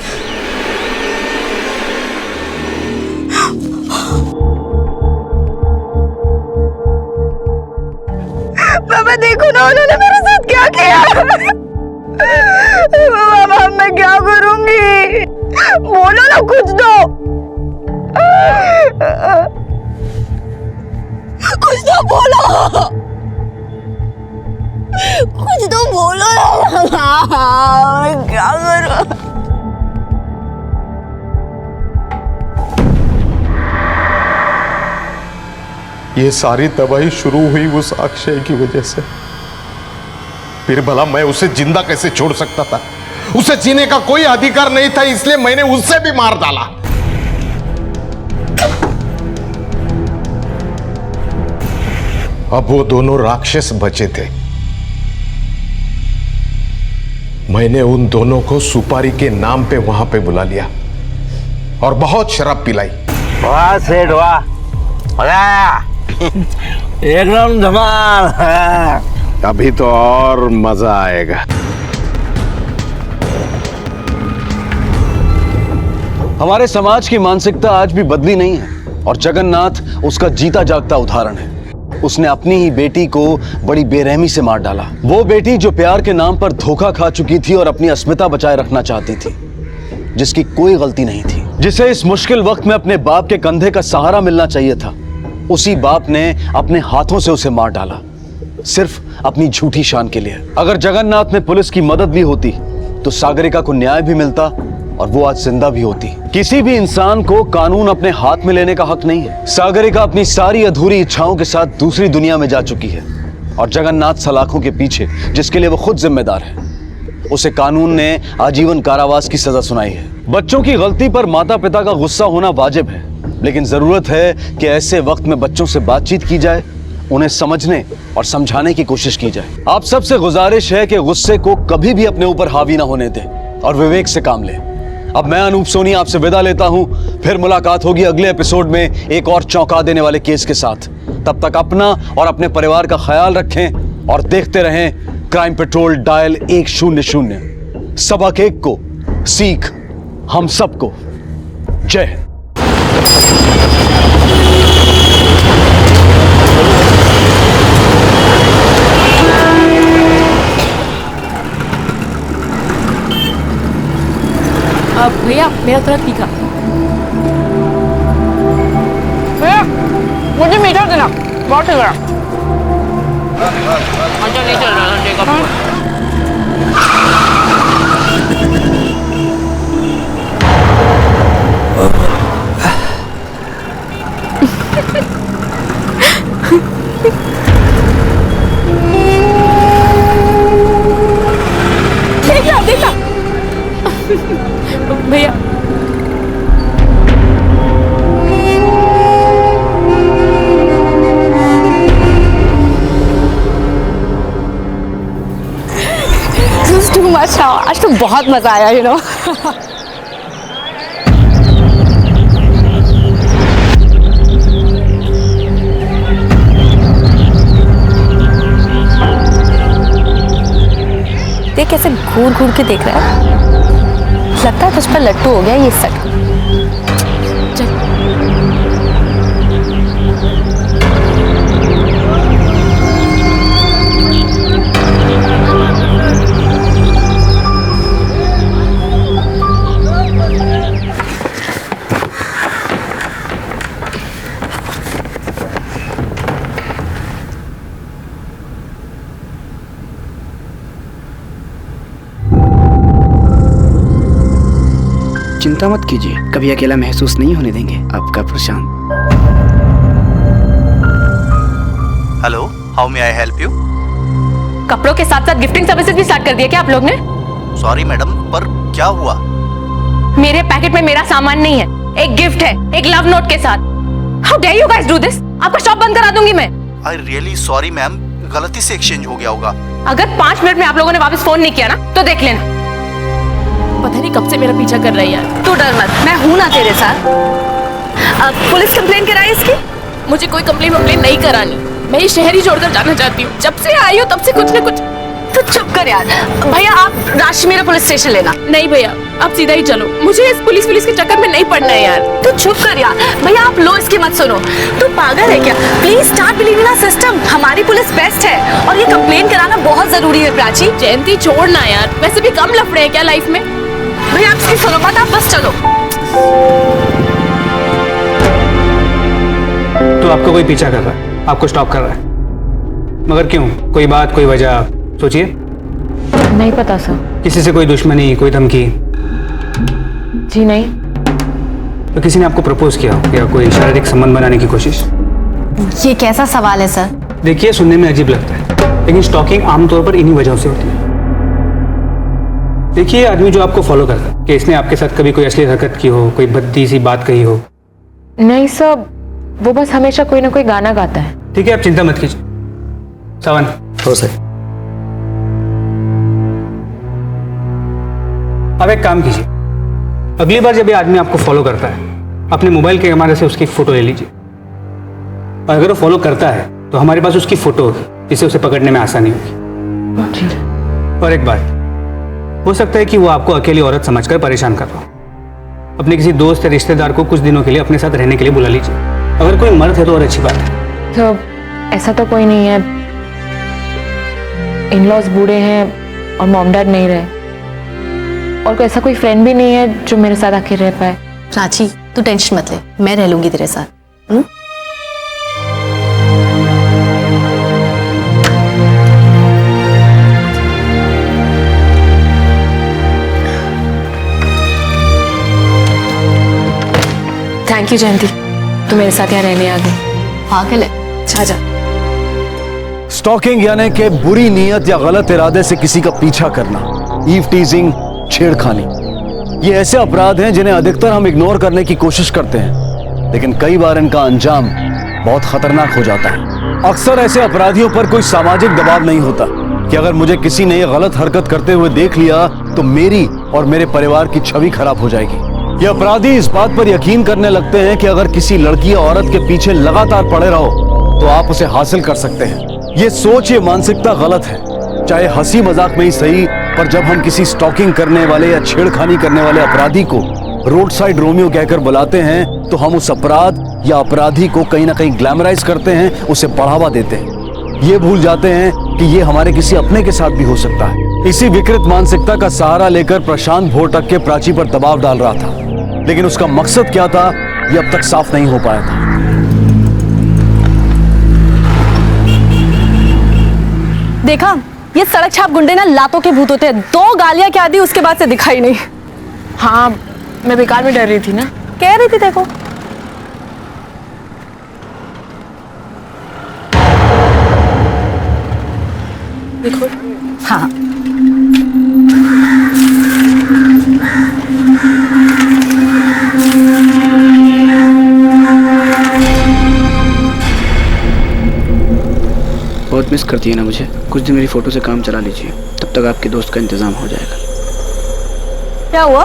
बाबा मैं क्या करूंगी? बोलो ना कुछ तो। कुछ तो बोलो, कुछ तो बोलो ना। मैं क्या करूं? ये सारी तबाही शुरू हुई उस अक्षय की वजह से। फिर भला मैं उसे जिंदा कैसे छोड़ सकता था? उसे जीने का कोई अधिकार नहीं था, इसलिए मैंने उससे भी मार डाला। अब वो दोनों राक्षस बचे थे। मैंने उन दोनों को सुपारी के नाम पे वहां पे बुला लिया और बहुत शराब पिलाई। वाह सेठ वाह, एकदम धमाल। अभी तो और मजा आएगा। हमारे समाज की मानसिकता आज भी बदली नहीं है और जगन्नाथ उसका जीता जागता उदाहरण है। उसने अपनी ही बेटी को बड़ी बेरहमी से मार डाला। वो बेटी जो प्यार के नाम पर धोखा खा चुकी थी और अपनी अस्मिता बचाए रखना चाहती थी, जिसकी कोई गलती नहीं थी, जिसे इस मुश्किल वक्त में अपने बाप के कंधे का सहारा मिलना चाहिए था, उसी बाप ने अपने हाथों से उसे मार डाला, सिर्फ अपनी झूठी शान के लिए। अगर जगन्नाथ में पुलिस की मदद भी होती तो सागरिका को न्याय भी मिलता और वो आज जिंदा भी होती। किसी भी इंसान को कानून अपने हाथ में लेने का हक नहीं है। सागरिका अपनी सारी अधूरी इच्छाओं के साथ दूसरी दुनिया में जा चुकी है और जगन्नाथ सलाखों के पीछे, जिसके लिए वो खुद जिम्मेदार है, उसे कानून ने आजीवन कारावास की सजा सुनाई है। बच्चों की गलती पर माता पिता का गुस्सा होना वाजिब है, लेकिन जरूरत है कि ऐसे वक्त में बच्चों से बातचीत की जाए, उन्हें समझने और समझाने की कोशिश की जाए। आप सबसे गुजारिश है कि गुस्से को कभी भी अपने ऊपर हावी ना होने दें और विवेक से काम लें। अब मैं अनूप सोनी आपसे विदा लेता हूं। फिर मुलाकात होगी अगले एपिसोड में एक और चौंका देने वाले केस के साथ। तब तक अपना और अपने परिवार का ख्याल रखें और देखते रहें क्राइम पेट्रोल डायल 100। सबक एक को, सीख हम सबको। जय हिंद। भैया मेरा थोड़ा तीखा। भैया मुझे मीठा देना, बहुत ठीक है। अच्छा नहीं चल रहा देखा भैया। Too much. आज तो बहुत मजा आया, यू नो। देख कैसे घूर घूर के देख रहा है। लगता है तुझ पर लट्टू हो गया ये सट। चिंता मत कीजिए, कभी अकेला महसूस नहीं होने देंगे। आपका Prashant. Hello, how may I help you? कपड़ों के साथ साथ गिफ्टिंग सर्विसेज भी स्टार्ट कर दिया क्या आप लोग ने? सॉरी मैडम, पर क्या हुआ? मेरे पैकेट में मेरा सामान नहीं है, एक गिफ्ट है, एक लव नोट के साथ। How dare you guys do this? आपका शॉप बंद करा दूंगी मैं। आई रियली सॉरी मैम, गलती से एक्सचेंज हो गया होगा। अगर 5 मिनट में आप लोगों ने वापस फोन नहीं किया ना तो देख लेना। पता नहीं कब से मेरा पीछा कर रही है। तू डर मत, मैं हूं ना तेरे साथ। अब पुलिस कंप्लेन कराई इसकी? मुझे कोई कंप्लेन नहीं करानी। मैं ये शहर ही छोड़कर जाना चाहती हूँ। जब से आई हूँ तब से कुछ न कुछ तू चुप कर यार। भैया आप राशि मेरा पुलिस स्टेशन लेना। नहीं भैया, आप सीधा ही चलो, मुझे इस पुलिस के चक्कर में नहीं पड़ना है यार। तू चुप कर यार। भैया आप लो इसकी मत सुनो। तू पागल है क्या? Please start believing in system. हमारी पुलिस बेस्ट है और ये कंप्लेन कराना बहुत जरूरी है प्राची। जयंती छोड़ना यार, वैसे भी कम लफड़े हैं क्या लाइफ में। भैया आप इसकी सुनो मत, आप बस चलो। तो आपका कोई पीछा कर रहा है, आपको स्टॉप कर रहा है, मगर क्यों? कोई बात, कोई वजह सोचिए। नहीं पता सर। किसी से कोई दुश्मनी, कोई धमकी? जी नहीं। तो किसी ने आपको प्रपोज किया हो या कोई शारीरिक संबंध बनाने की कोशिश? ये कैसा सवाल है सर? देखिए सुनने में अजीब लगता है, लेकिन स्टॉकिंग आमतौर पर इन्हीं वजहों से होती है। देखिए आदमी जो आपको फॉलो करता है, कि इसने आपके साथ कभी कोई असली हरकत की हो, कोई भद्दी सी बात कही हो? नहीं सर, वो बस हमेशा कोई ना कोई गाना गाता है। ठीक है, आप चिंता मत कीजिए। सावन। हो सर। अब एक काम कीजिए, अगली बार जब ये आदमी आपको फॉलो करता है, अपने मोबाइल के कैमरे से उसकी फोटो ले लीजिए, और अगर वो फॉलो करता है तो हमारे पास उसकी फोटो होगी, जिससे उसे पकड़ने में आसानी होगी। और एक बात, हो सकता है कि वो आपको अकेली औरत समझकर परेशान कर रहा हो। अपने किसी दोस्त या रिश्तेदार को कुछ दिनों के लिए अपने साथ रहने के लिए बुला लीजिए। अगर कोई मर्द है तो और अच्छी बात है। तो ऐसा तो कोई नहीं है, इन-लॉज बूढ़े हैं और मॉम डैड नहीं रहे, और कोई ऐसा कोई फ्रेंड भी नहीं है जो मेरे साथ आके रह पाए। प्राची तू टेंशन मत ले, मैं रह लूंगी तेरे साथ। थैंक यू जयंती, तू मेरे साथ यहाँ रहने आ गई। पागल है, जा जा। स्टॉकिंग यानी कि बुरी नीयत या गलत इरादे से किसी का पीछा करना, ईव टीजिंग, छेड़खानी, ये ऐसे अपराध हैं जिन्हें अधिकतर हम इग्नोर करने की कोशिश करते हैं, लेकिन कई बार इनका अंजाम बहुत खतरनाक हो जाता है। अक्सर ऐसे अपराधियों पर कोई सामाजिक दबाव नहीं होता कि अगर मुझे किसी ने ये गलत हरकत करते हुए देख लिया तो मेरी और मेरे परिवार की छवि खराब हो जाएगी। ये अपराधी इस बात पर यकीन करने लगते हैं कि अगर किसी लड़की या औरत के पीछे लगातार पड़े रहो तो आप उसे हासिल कर सकते हैं। ये सोच, ये मानसिकता गलत है, चाहे हंसी मजाक में ही सही, पर जब हम किसी स्टॉकिंग करने वाले या छेड़खानी करने वाले अपराधी को रोड साइड रोमियो कहकर बुलाते हैं तो हम उस अपराध या अपराधी को कहीं ना कहीं ग्लैमराइज करते हैं, उसे बढ़ावा देते हैं। ये भूल जाते हैं कि ये हमारे किसी अपने के साथ भी हो सकता है। इसी विकृत मानसिकता का सहारा लेकर प्रशांत भोटक के प्राची पर दबाव डाल रहा था, लेकिन उसका मकसद क्या था ये अब तक साफ नहीं हो पाया था। देखा, ये सड़क छाप गुंडे ना लातों के भूत होते हैं। 2 गालियां क्या दी उसके बाद से दिखाई नहीं। हाँ, मैं बेकार में डर रही थी ना। कह रही थी देखो। देखो। हाँ। बहुत मिस करती है ना मुझे। कुछ दिन मेरी फोटो से काम चला लीजिए, तब तक आपके दोस्त का इंतजाम हो जाएगा। क्या हुआ?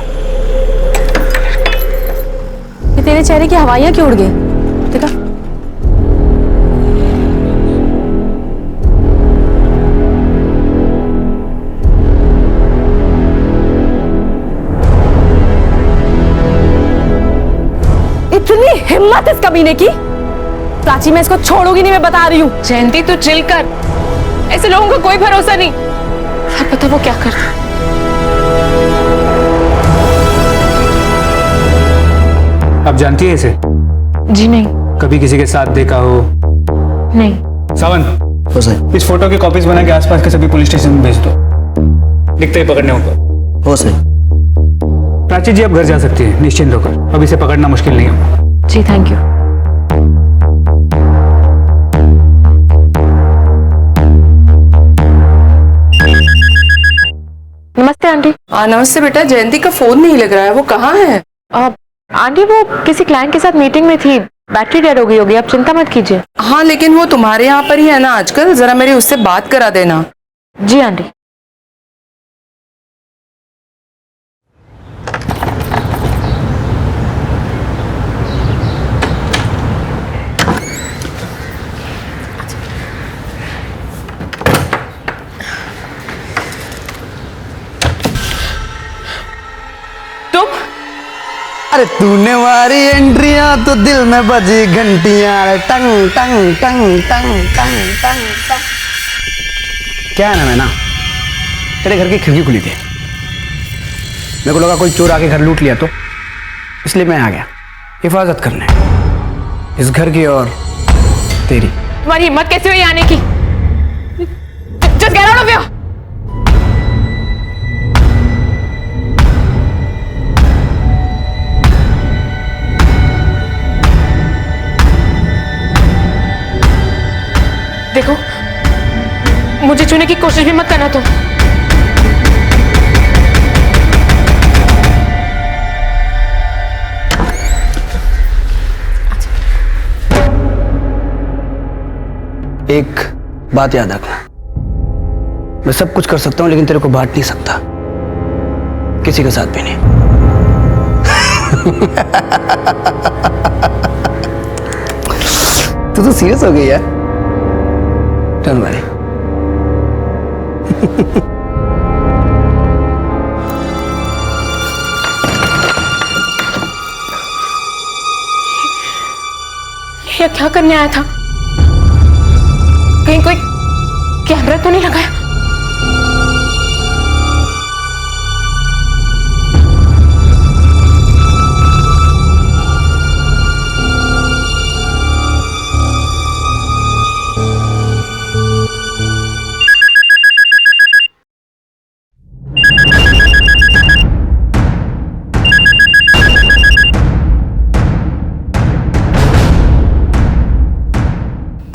ये तेरे चेहरे की हवाइयां क्यों उड़ गई? देखा? इतनी हिम्मत इस कमीने की। प्राची मैं इसको छोड़ूंगी नहीं, मैं बता रही हूँ। जयंती तू चिल कर, ऐसे लोगों का कोई भरोसा नहीं। क्या पता वो क्या करता। आप जानती है इसे? जी नहीं। कभी किसी के साथ देखा हो? नहीं। सावन, इस फोटो की कॉपीज बना के आसपास के सभी पुलिस स्टेशन में भेज दो, दिखते ही पकड़ने होगा। हो सर। प्राची जी आप घर जा सकती हैं निश्चिंत होकर, अब इसे पकड़ना मुश्किल नहीं होगा। जी थैंक यू। नमस्ते आंटी। नमस्ते बेटा, जयंती का फोन नहीं लग रहा है, वो कहाँ है? आंटी वो किसी क्लाइंट के साथ मीटिंग में थी, बैटरी डेड हो गई होगी, आप चिंता मत कीजिए। हाँ लेकिन वो तुम्हारे यहाँ पर ही है ना आजकल, जरा मेरी उससे बात करा देना। जी आंटी। अरे तूने मारी एंट्रियां तो दिल में बजी घंटियां, टंग टंग टंग टंग टंग टंग टंग। क्या है ना, मैं ना तेरे घर की खिड़की खुली थी, मेरे को लगा कोई चोर आके घर लूट लिया, तो इसलिए मैं आ गया हिफाजत करने, इस घर की और तेरी। तुम्हारी हिम्मत कैसे हुई आने की? Just get out of here! देखो, मुझे छूने की कोशिश भी मत करना तुम। एक बात याद रखना, मैं सब कुछ कर सकता हूं लेकिन तेरे को बांट नहीं सकता, किसी के साथ भी नहीं। तू तो सीरियस हो गई यार। Don't worry. ये क्या करने आया था? कहीं कोई कैमरा तो नहीं लगाया?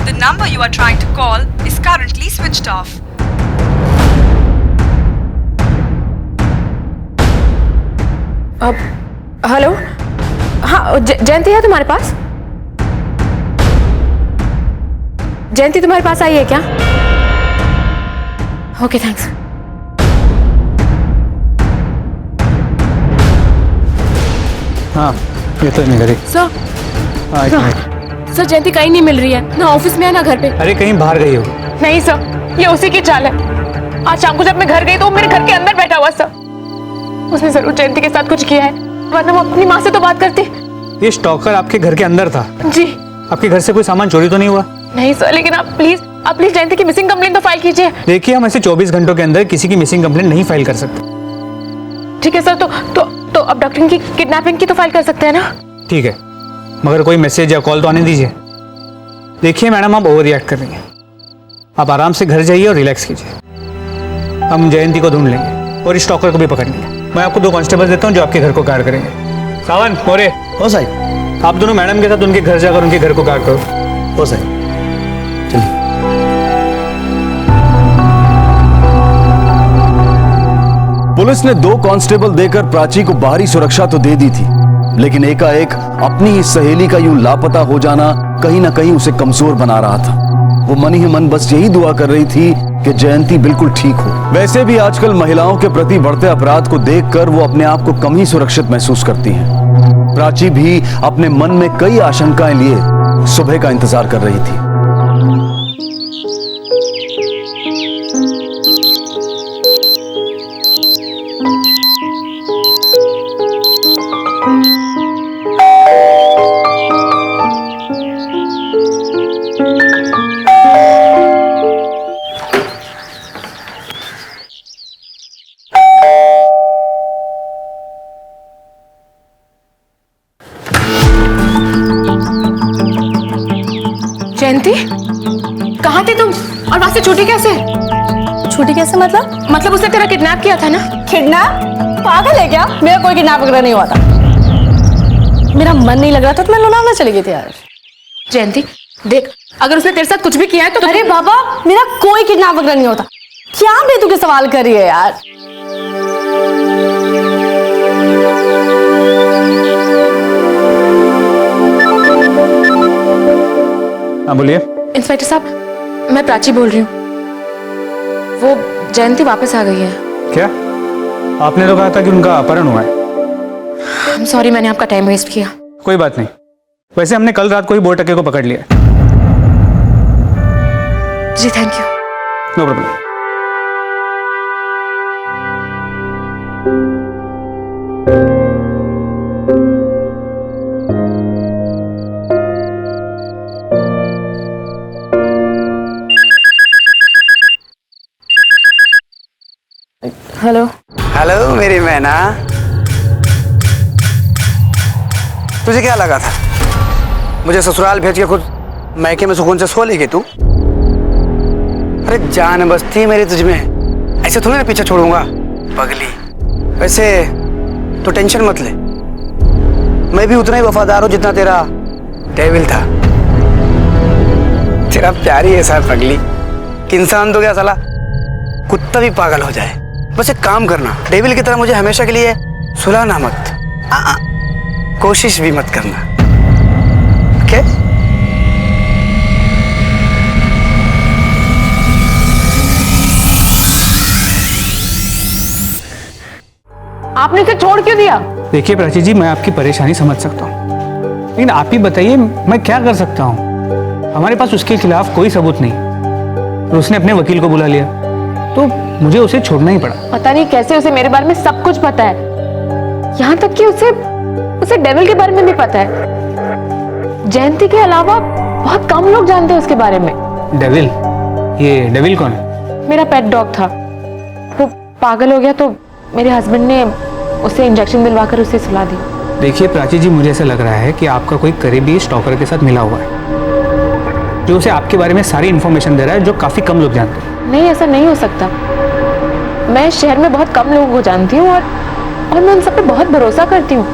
The number you are trying to call is currently switched off. अब हेलो, हाँ जयंती है तुम्हारे पास? जयंती तुम्हारे पास आई है क्या? Okay thanks. हाँ ये तो नहीं करी। सर सर जयंती कहीं नहीं मिल रही है, ना ऑफिस में है ना घर पे। अरे कहीं बाहर गई हो? नहीं सर, ये उसी की चाल है। आज शाम को जब मैं घर गई तो वो मेरे घर के अंदर बैठा हुआ सर। उसने जरूर जयंती के साथ कुछ किया है, वरना वो अपनी माँ से तो बात करती। ये स्टॉकर आपके घर के अंदर था? जी। आपके घर से कोई सामान चोरी तो नहीं हुआ? नहीं सर, लेकिन आप प्लीज जयंती की मिसिंग कंप्लेंट तो फाइल कीजिए। देखिए हम ऐसे 24 घंटों के अंदर किसी की मिसिंग कंप्लेंट नहीं फाइल कर सकते। ठीक है सर, तो अब डॉक्टर की किडनैपिंग की तो फाइल कर सकते हैं ना? ठीक है, मगर कोई मैसेज या कॉल तो आने दीजिए। देखिए मैडम, आप ओवर रिएक्ट कर रही हैं, आप आराम से घर जाइए और रिलैक्स कीजिए। हम जयंती को ढूंढ लेंगे और स्टॉकर को भी पकड़ लेंगे। मैं आपको 2 कांस्टेबल देता हूँ जो आपके घर को गार्ड करेंगे। सावन, मोरे, हो साहब। आप दोनों मैडम के साथ उनके घर जाकर उनके घर को गार्ड करो। हो साहब। चलिए। पुलिस ने 2 कांस्टेबल देकर प्राची को बाहरी सुरक्षा तो दे दी थी, लेकिन एकाएक अपनी ही सहेली का यूं लापता हो जाना कहीं ना कहीं उसे कमजोर बना रहा था। वो मन ही मन बस यही दुआ कर रही थी कि जयंती बिल्कुल ठीक हो। वैसे भी आजकल महिलाओं के प्रति बढ़ते अपराध को देखकर वो अपने आप को कम ही सुरक्षित महसूस करती हैं। प्राची भी अपने मन में कई आशंकाएं लिए सुबह का इंतजार कर रही थी। जयंती, कहाँ थी तुम? और वहां से छूटी कैसे? छूटी कैसे मतलब? मतलब उसने तेरा किडनैप किया था ना? किडनैप? पागल है क्या? मेरा कोई किडनैप वगैरह नहीं हुआ था। मेरा मन नहीं लग रहा था तो मैं लोनावला चली गई थी यार। जयंती देख, अगर उसने तेरे साथ कुछ भी किया है तो अरे बाबा, मेरा कोई किडनैप वगैरह नहीं होता। क्या बेतुके सवाल कर रही है यार? हाँ बोलिए। इंस्पेक्टर साहब, मैं प्राची बोल रही हूँ। वो जयंती वापस आ गई है। क्या? आपने तो कहा था कि उनका अपहरण हुआ है। I'm sorry, मैंने आपका टाइम वेस्ट किया। कोई बात नहीं, वैसे हमने कल रात को ही बोरटके को पकड़ लिया। जी thank you. No problem. Hello hello मेरी मैना, तुझे क्या लगा था मुझे ससुराल भेज के खुद मैके में सुकून से सो लेगी तू? अरे जान बसती मेरी तुझ में, ऐसे थोड़ी ना पीछे छोड़ूंगा पगली। वैसे तो टेंशन मत ले, मैं भी उतना ही वफादार हूं जितना तेरा डेविल था। तेरा प्यार ही ऐसा है पगली कि इंसान तो क्या साला कुत्ता भी पागल हो जाए। बस एक काम करना, डेविल की तरह मुझे हमेशा के लिए सुलाना मत, कोशिश भी मत करना, ओके? आपने इसे छोड़ क्यों दिया? देखिए प्राची जी, मैं आपकी परेशानी समझ सकता हूँ, लेकिन आप ही बताइए मैं क्या कर सकता हूँ? हमारे पास उसके खिलाफ कोई सबूत नहीं और उसने अपने वकील को बुला लिया, तो मुझे उसे छोड़ना ही पड़ा। पता नहीं कैसे उसे मेरे बारे में सब कुछ पता है, यहाँ तक कि उसे डेविल के बारे में भी पता है। जयंती के अलावा बहुत कम लोग जानते हैं उसके बारे में। डेविल? ये डेविल कौन है? मेरा पेट डॉग था, वो पागल हो गया तो मेरे हस्बैंड ने उसे इंजेक्शन दिलवाकर उसे सुला दी। देखिए प्राची जी, मुझे ऐसा लग रहा है कि आपका कोई करीबी स्टॉकर के साथ मिला हुआ है जो उसे आपके बारे में सारी इन्फॉर्मेशन दे रहा है जो काफी कम लोग जानते हैं। नहीं, ऐसा नहीं हो सकता। मैं शहर में बहुत कम लोगों को जानती हूँ और मैं उन सब पे बहुत भरोसा करती हूँ,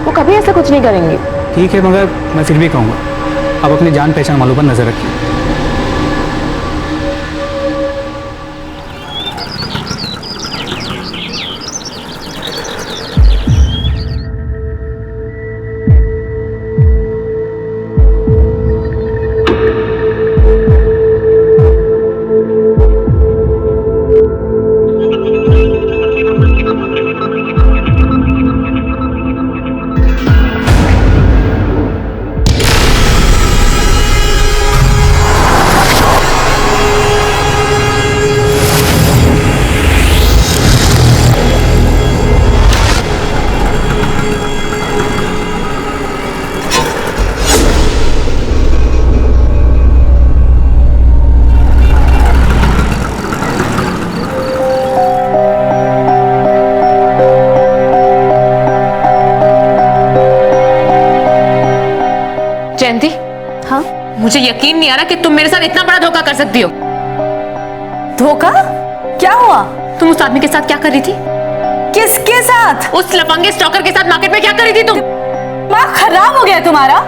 वो कभी ऐसा कुछ नहीं करेंगे। ठीक है, मगर मैं फिर भी कहूँगा आप अपनी जान पहचान वालों पर नजर रखिए। जयंती, हाँ, मुझे यकीन नहीं आ रहा कि तुम मेरे साथ इतना बड़ा धोखा कर सकती हो। धोखा? क्या हुआ? तुम उस आदमी के साथ क्या कर रही थी? किसके साथ? उस लफंगे स्टॉकर के साथ मार्केट में क्या कर रही थी तुम? दिमाग खराब हो गया तुम्हारा?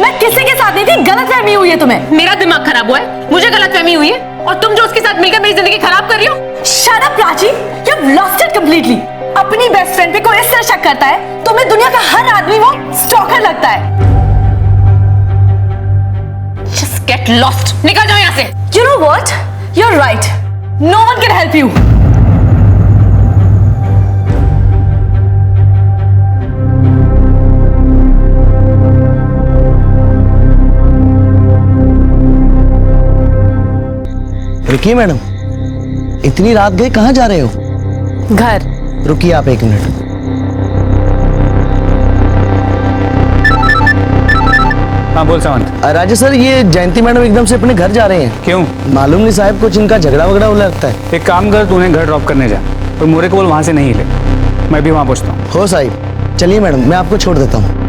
मैं किसी के साथ नहीं थी, गलतफहमी हुई है तुम्हें। मेरा दिमाग खराब हुआ है, मुझे गलतफहमी हुई है, और तुम जो उसके साथ मिलकर मेरी जिंदगी खराब कर रही हो। Shut up, Prachi, you've lost it completely। अपनी बेस्ट फ्रेंड पे कोई इस तरह शक करता है, तुम्हें दुनिया का हर आदमी वो स्टॉकर लगता है। Just get lost, निकल जाओ यहाँ से। You know what? You're right. No one can help you. रुकिए मैडम, इतनी रात गए कहाँ जा रहे हो? घर। रुकिए आप 1 मिनट। हाँ बोल सावंत। राजेश सर, ये जयंती मैडम एकदम से अपने घर जा रहे हैं। क्यों? मालूम नहीं साहब, कुछ इनका झगड़ा वगड़ा हो लगता है। एक काम कर, तू उन्हें घर ड्रॉप करने जा और मोरे को बोल वहां से नहीं हिले, मैं भी वहां पहुंचता हूँ। हो साहिब, चलिए मैडम, मैं आपको छोड़ देता हूँ।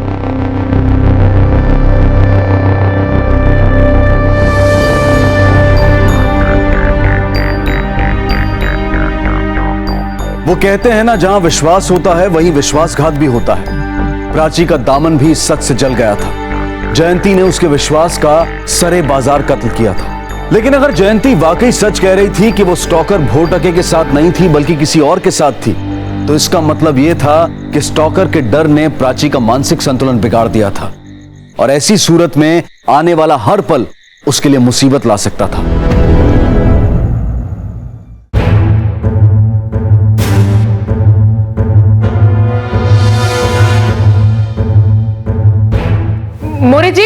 वो कहते हैं ना, जहां विश्वास होता है वहीं विश्वासघात भी होता है। प्राची का दामन भी इस सच से जल गया था। जयंती ने उसके विश्वास का सरे बाजार कत्ल किया था। लेकिन अगर जयंती वाकई सच कह रही थी कि वो स्टॉकर भोटके के साथ नहीं थी बल्कि किसी और के साथ थी, तो इसका मतलब यह था कि स्टॉकर के डर ने प्राची का मानसिक संतुलन बिगाड़ दिया था और ऐसी सूरत में आने वाला हर पल उसके लिए मुसीबत ला सकता था। मोरे जी,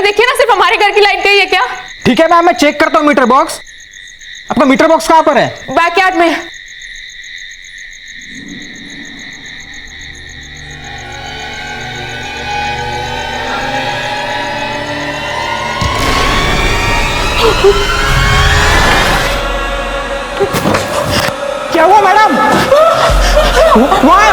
देखिए ना, सिर्फ हमारे घर की लाइट गई है क्या? ठीक है मैम, मैं चेक करता हूँ मीटर बॉक्स। आपका मीटर बॉक्स कहाँ पर है? बैकयार्ड में। क्या हुआ मैडम? वहाँ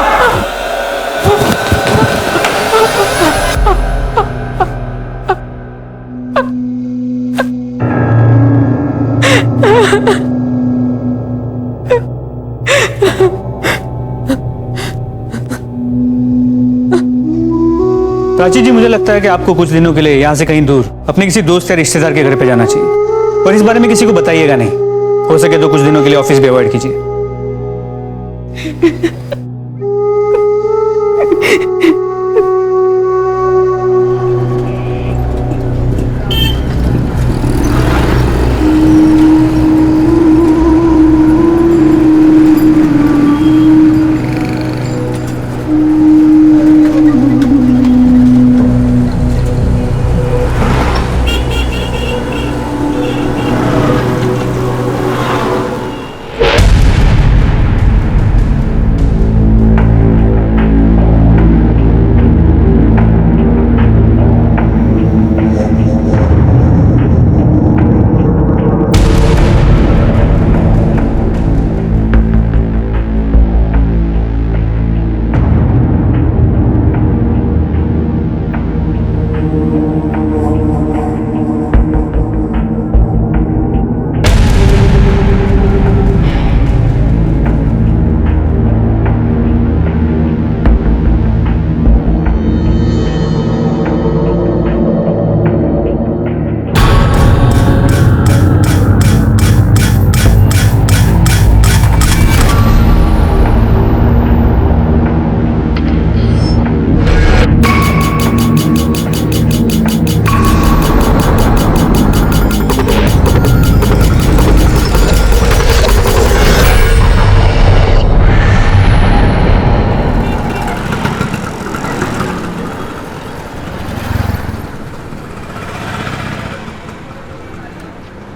प्राची जी, मुझे लगता है कि आपको कुछ दिनों के लिए यहाँ से कहीं दूर अपने किसी दोस्त या रिश्तेदार के घर पे जाना चाहिए, और इस बारे में किसी को बताइएगा नहीं। हो सके तो कुछ दिनों के लिए ऑफिस भी अवॉइड कीजिए।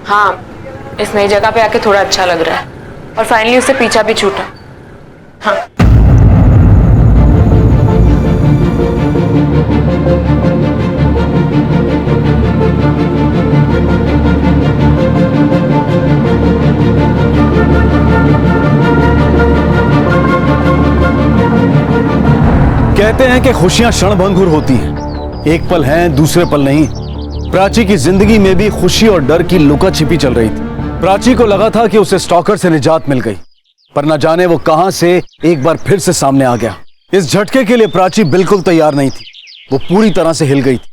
हाँ, इस नई जगह पे आके थोड़ा अच्छा लग रहा है, और फाइनली उससे पीछा भी छूटा। हाँ। कहते हैं कि खुशियां क्षणभंगुर होती हैं, एक पल हैं दूसरे पल नहीं। प्राची की जिंदगी में भी खुशी और डर की लुका छिपी चल रही थी। प्राची को लगा था कि उसे स्टॉकर से निजात मिल गई, पर न जाने वो कहां से एक बार फिर से सामने आ गया। इस झटके के लिए प्राची बिल्कुल तैयार नहीं थी, वो पूरी तरह से हिल गई थी।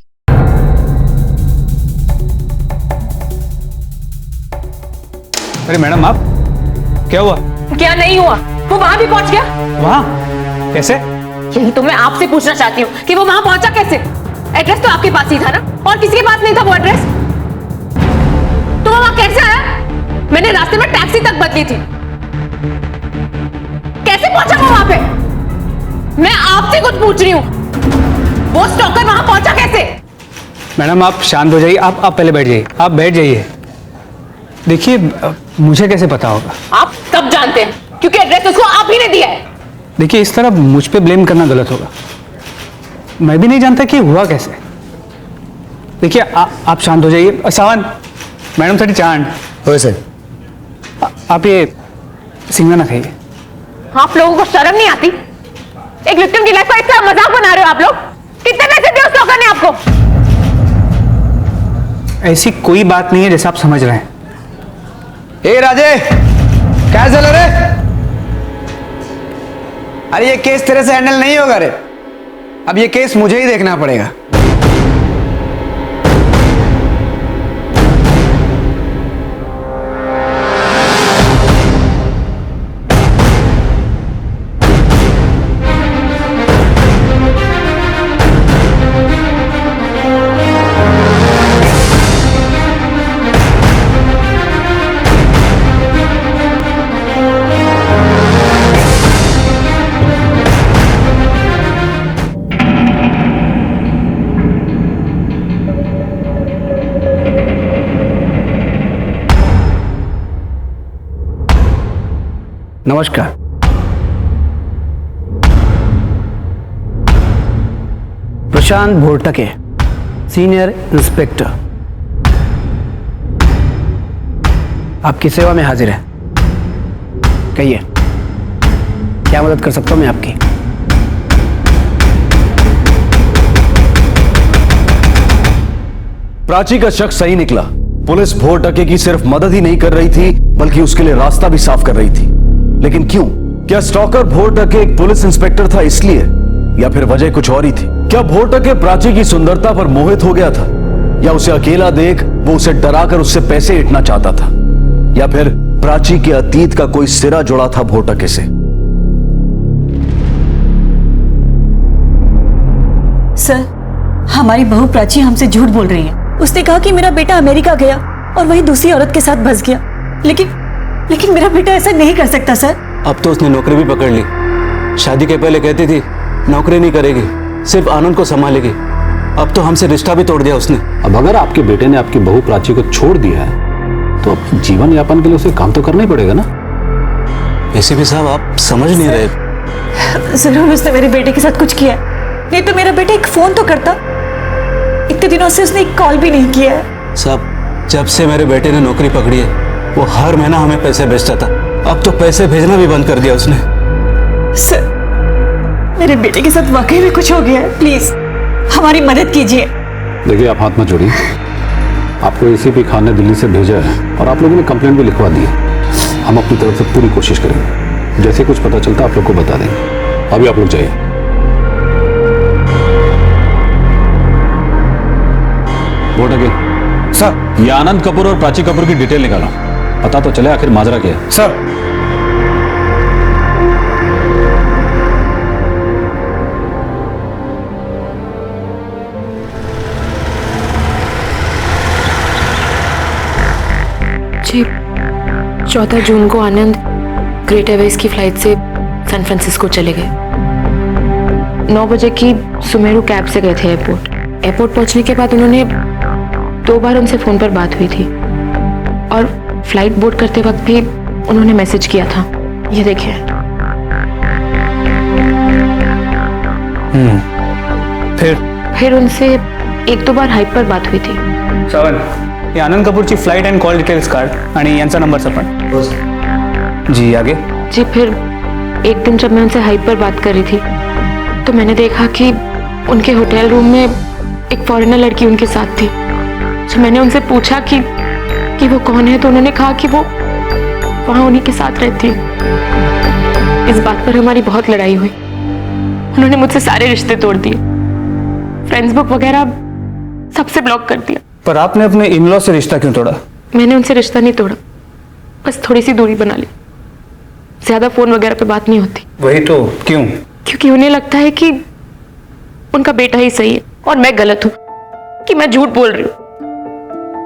अरे मैडम, आप क्या हुआ? क्या नहीं हुआ, वो वहां भी पहुंच गया। वहां कैसे? यही तो मैं आपसे पूछना चाहती हूँ कि वो वहां पहुंचा कैसे? एड्रेस तो आपके पास ही था ना, और किसी के पास नहीं था वो एड्रेस। तो वो वहां कैसे आया? मैंने रास्ते में टैक्सी तक बदली थी। कैसे पहुंचा वो वहां पे? मैं आपसे कुछ पूछ रही हूँ, वो स्टॉकर वहां पहुंचा कैसे? मैडम, आप शांत हो जाइए। आप पहले बैठ जाइए। आप बैठ जाइए। देखिए, मुझे कैसे पता होगा? आप सब जानते हैं, क्योंकि एड्रेस उसको आप ही ने दिया है। देखिए, इस तरह मुझ पे ब्लेम करना गलत होगा। मैं भी नहीं जानता कि हुआ कैसे। देखिए, आप शांत हो जाइए। सावन, मैडम साठी चांद वैसे आप ये सिंगना ना खाइए। आप लोगों को शर्म नहीं आती? एक विक्टिम की लाइफ का इतना मजाक बना रहे हो आप लोग। कितने पैसे दिए उस लोगों ने आपको? ऐसी कोई बात नहीं है जैसा आप समझ रहे हैं। ए राजे, क्या चल रहा है? अरे ये केस तेरे से हैंडल नहीं होगा रे। अब ये केस मुझे ही देखना पड़ेगा। नमस्कार। प्रशांत भोरटके, सीनियर इंस्पेक्टर, आपकी सेवा में हाजिर है। कहिए, क्या मदद कर सकता हूं मैं आपकी? प्राची का शक सही निकला। पुलिस भोरटके की सिर्फ मदद ही नहीं कर रही थी, बल्कि उसके लिए रास्ता भी साफ कर रही थी। लेकिन क्यों? क्या स्टॉकर भोरटके एक पुलिस इंस्पेक्टर था इसलिए, या फिर वजह कुछ और ही थी? क्या भोरटके प्राची की सुंदरता पर मोहित हो गया था, या उसे अकेला देख वो उसे डराकर उससे पैसे ऐंठना चाहता था, या फिर प्राची के अतीत का कोई सिरा जुड़ा था भोरटके से? सर, हमारी बहू प्राची हमसे झूठ बोल रही है। उसने कहा कि मेरा बेटा अमेरिका गया और वहीं दूसरी औरत के साथ बस गया। लेकिन मेरा बेटा ऐसा नहीं कर सकता सर। अब तो उसने नौकरी भी पकड़ ली। शादी के पहले कहती थी नौकरी नहीं करेगी, सिर्फ आनंद को संभालेगी। अब तो हमसे रिश्ता भी तोड़ दिया उसने। अब अगर आपके बेटे ने आपकी बहू प्राची को छोड़ दिया है तो अब जीवन यापन के लिए उसे काम तो करना ही पड़ेगा ना। ऐसे भी साहब आप समझ नहीं रहे। जरूर उसने मेरे बेटे के साथ कुछ किया, नहीं तो मेरा बेटा एक फोन तो करता। इतने दिनों से उसने एक कॉल भी नहीं किया है। साहब, जब से मेरे बेटे ने नौकरी पकड़ी है वो हर महीना हमें पैसे भेजता था। अब तो पैसे भेजना भी बंद कर दिया उसने। सर, मेरे बेटे के साथ वाकई में कुछ हो गया है। प्लीज हमारी मदद कीजिए। देखिए, आप हाथ मत जोड़िए। आपको एसीपी खान ने दिल्ली से भेजा है और आप लोगों ने कंप्लेंट भी लिखवा दी है। हम अपनी तरफ से पूरी कोशिश करेंगे। जैसे कुछ पता चलता आप लोग को बता देंगे। अभी आप लोग जाइए। भोरटके सर, ये आनंद कपूर और प्राची कपूर की डिटेल निकालो। पता तो चले आखिर माजरा क्या है। सर। जी, 14 जून को आनंद ग्रेट एयरवेज की फ्लाइट से सैन फ्रांसिस्को चले गए। 9 बजे की सुमेरु कैब से गए थे एयरपोर्ट। एयरपोर्ट पहुंचने के बाद उन्होंने 2 बार उनसे फोन पर बात हुई थी और फ्लाइट बोर्ड करते वक्त भी उन्होंने मैसेज किया था। ये देखिए। फिर उनसे 1-2 बार हाइप पर बात हुई थी। श्रवण, ये आनंद कपूरची flight and call details card आणि यांचा नंबरचा पण। जी आगे। जी, फिर एक दिन जब मैं उनसे हाइप पर बात कर रही थी तो मैंने देखा कि उनके होटल रूम में एक फॉरेनर लड़की उनके साथ थी। जब मैंने उनसे पूछा कि वो कौन है तो उन्होंने कहा कि वो वहां उन्हीं के साथ रहती है। इस बात पर हमारी बहुत लड़ाई हुई। उन्होंने मुझसे सारे रिश्ते तोड़ दिए, फ्रेंड्स बुक वगैरह सबसे ब्लॉक कर दिया। पर आपने अपने इन-लॉ से रिश्ता क्यों तोड़ा? मैंने उनसे रिश्ता नहीं तोड़ा, बस थोड़ी सी दूरी बना ली। ज्यादा फोन वगैरह पे बात नहीं होती। वही तो। क्यों? क्योंकि उन्हें लगता है कि उनका बेटा ही सही है और मैं गलत हूं, कि मैं झूठ बोल रही हूं,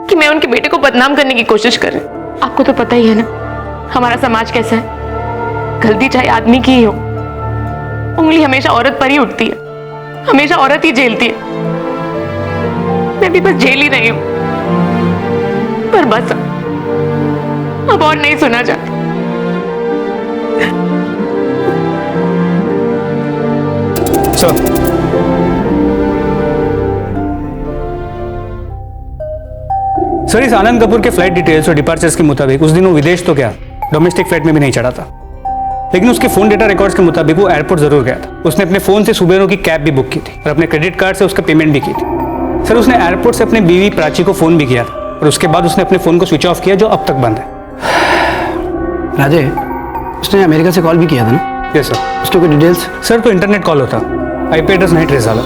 कि मैं उनके बेटे को बदनाम करने की कोशिश कर रही हूं। आपको तो पता ही है ना हमारा समाज कैसा है। गलती चाहे आदमी की ही हो, उंगली हमेशा औरत पर ही उठती है, हमेशा औरत ही झेलती है। मैं भी बस झेल ही रही हूं, पर बस अब और नहीं सुना जाता। सर, इस आनंद कपूर के फ्लाइट डिटेल्स और डिपार्चर्स के मुताबिक उस दिन वो विदेश तो क्या, डोमेस्टिक फ्लाइट में भी नहीं चढ़ा था। लेकिन उसके फोन डेटा रिकॉर्ड्स के मुताबिक वो एयरपोर्ट जरूर गया था। उसने अपने फोन से सुबेरो की कैब भी बुक की थी और अपने क्रेडिट कार्ड से उसका पेमेंट भी की थी। सर, उसने एयरपोर्ट से अपनी बीवी प्राची को फोन भी किया था और उसके बाद उसने अपने फोन को स्विच ऑफ किया, जो अब तक बंद है। राजे, उसने अमेरिका से कॉल भी किया था ना? Yes sir. उसके कोई डिटेल्स? सर, तो इंटरनेट कॉल होता, आईपी एड्रेस नहीं ट्रेस झाला।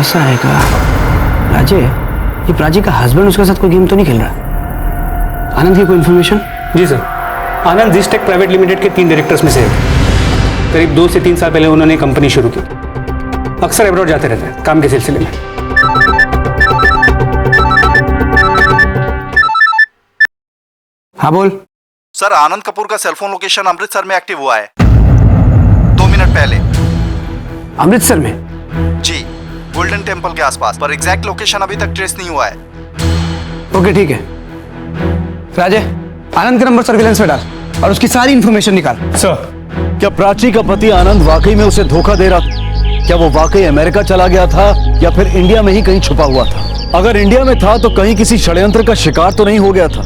ऐसा है का? राजे, ये प्राची का हस्बैंड उसके साथ कोई गेम तो नहीं खेल रहा? आनंद की कोई इन्फॉर्मेशन? जी सर, आनंद जिसटेक प्राइवेट लिमिटेड के 3 डायरेक्टर्स में से है। करीब 2 से 3 साल पहले उन्होंने कंपनी शुरू की। अक्सर अब्रॉड जाते रहते हैं काम के सिलसिले में। हाँ बोल। सर, आनंद कपूर का सेलफोन लोकेशन अमृतसर में एक्टिव हुआ है 2 मिनट पहले। अमृतसर में? जी, गोल्डन टेम्पल के आसपास, पर एग्जैक्ट लोकेशन अभी तक ट्रेस नहीं हुआ है। ओके, ठीक है। राजे, आनंद का नंबर सर्विलेंस में डाल। और उसकी सारी इंफॉर्मेशन निकाल। सर, क्या प्राची का पति आनंद वाकई में उसे धोखा दे रहा था? क्या वो वाकई अमेरिका चला गया था या फिर इंडिया में ही कहीं छुपा हुआ था? अगर इंडिया में था तो कहीं किसी षड्यंत्र का शिकार तो नहीं हो गया था,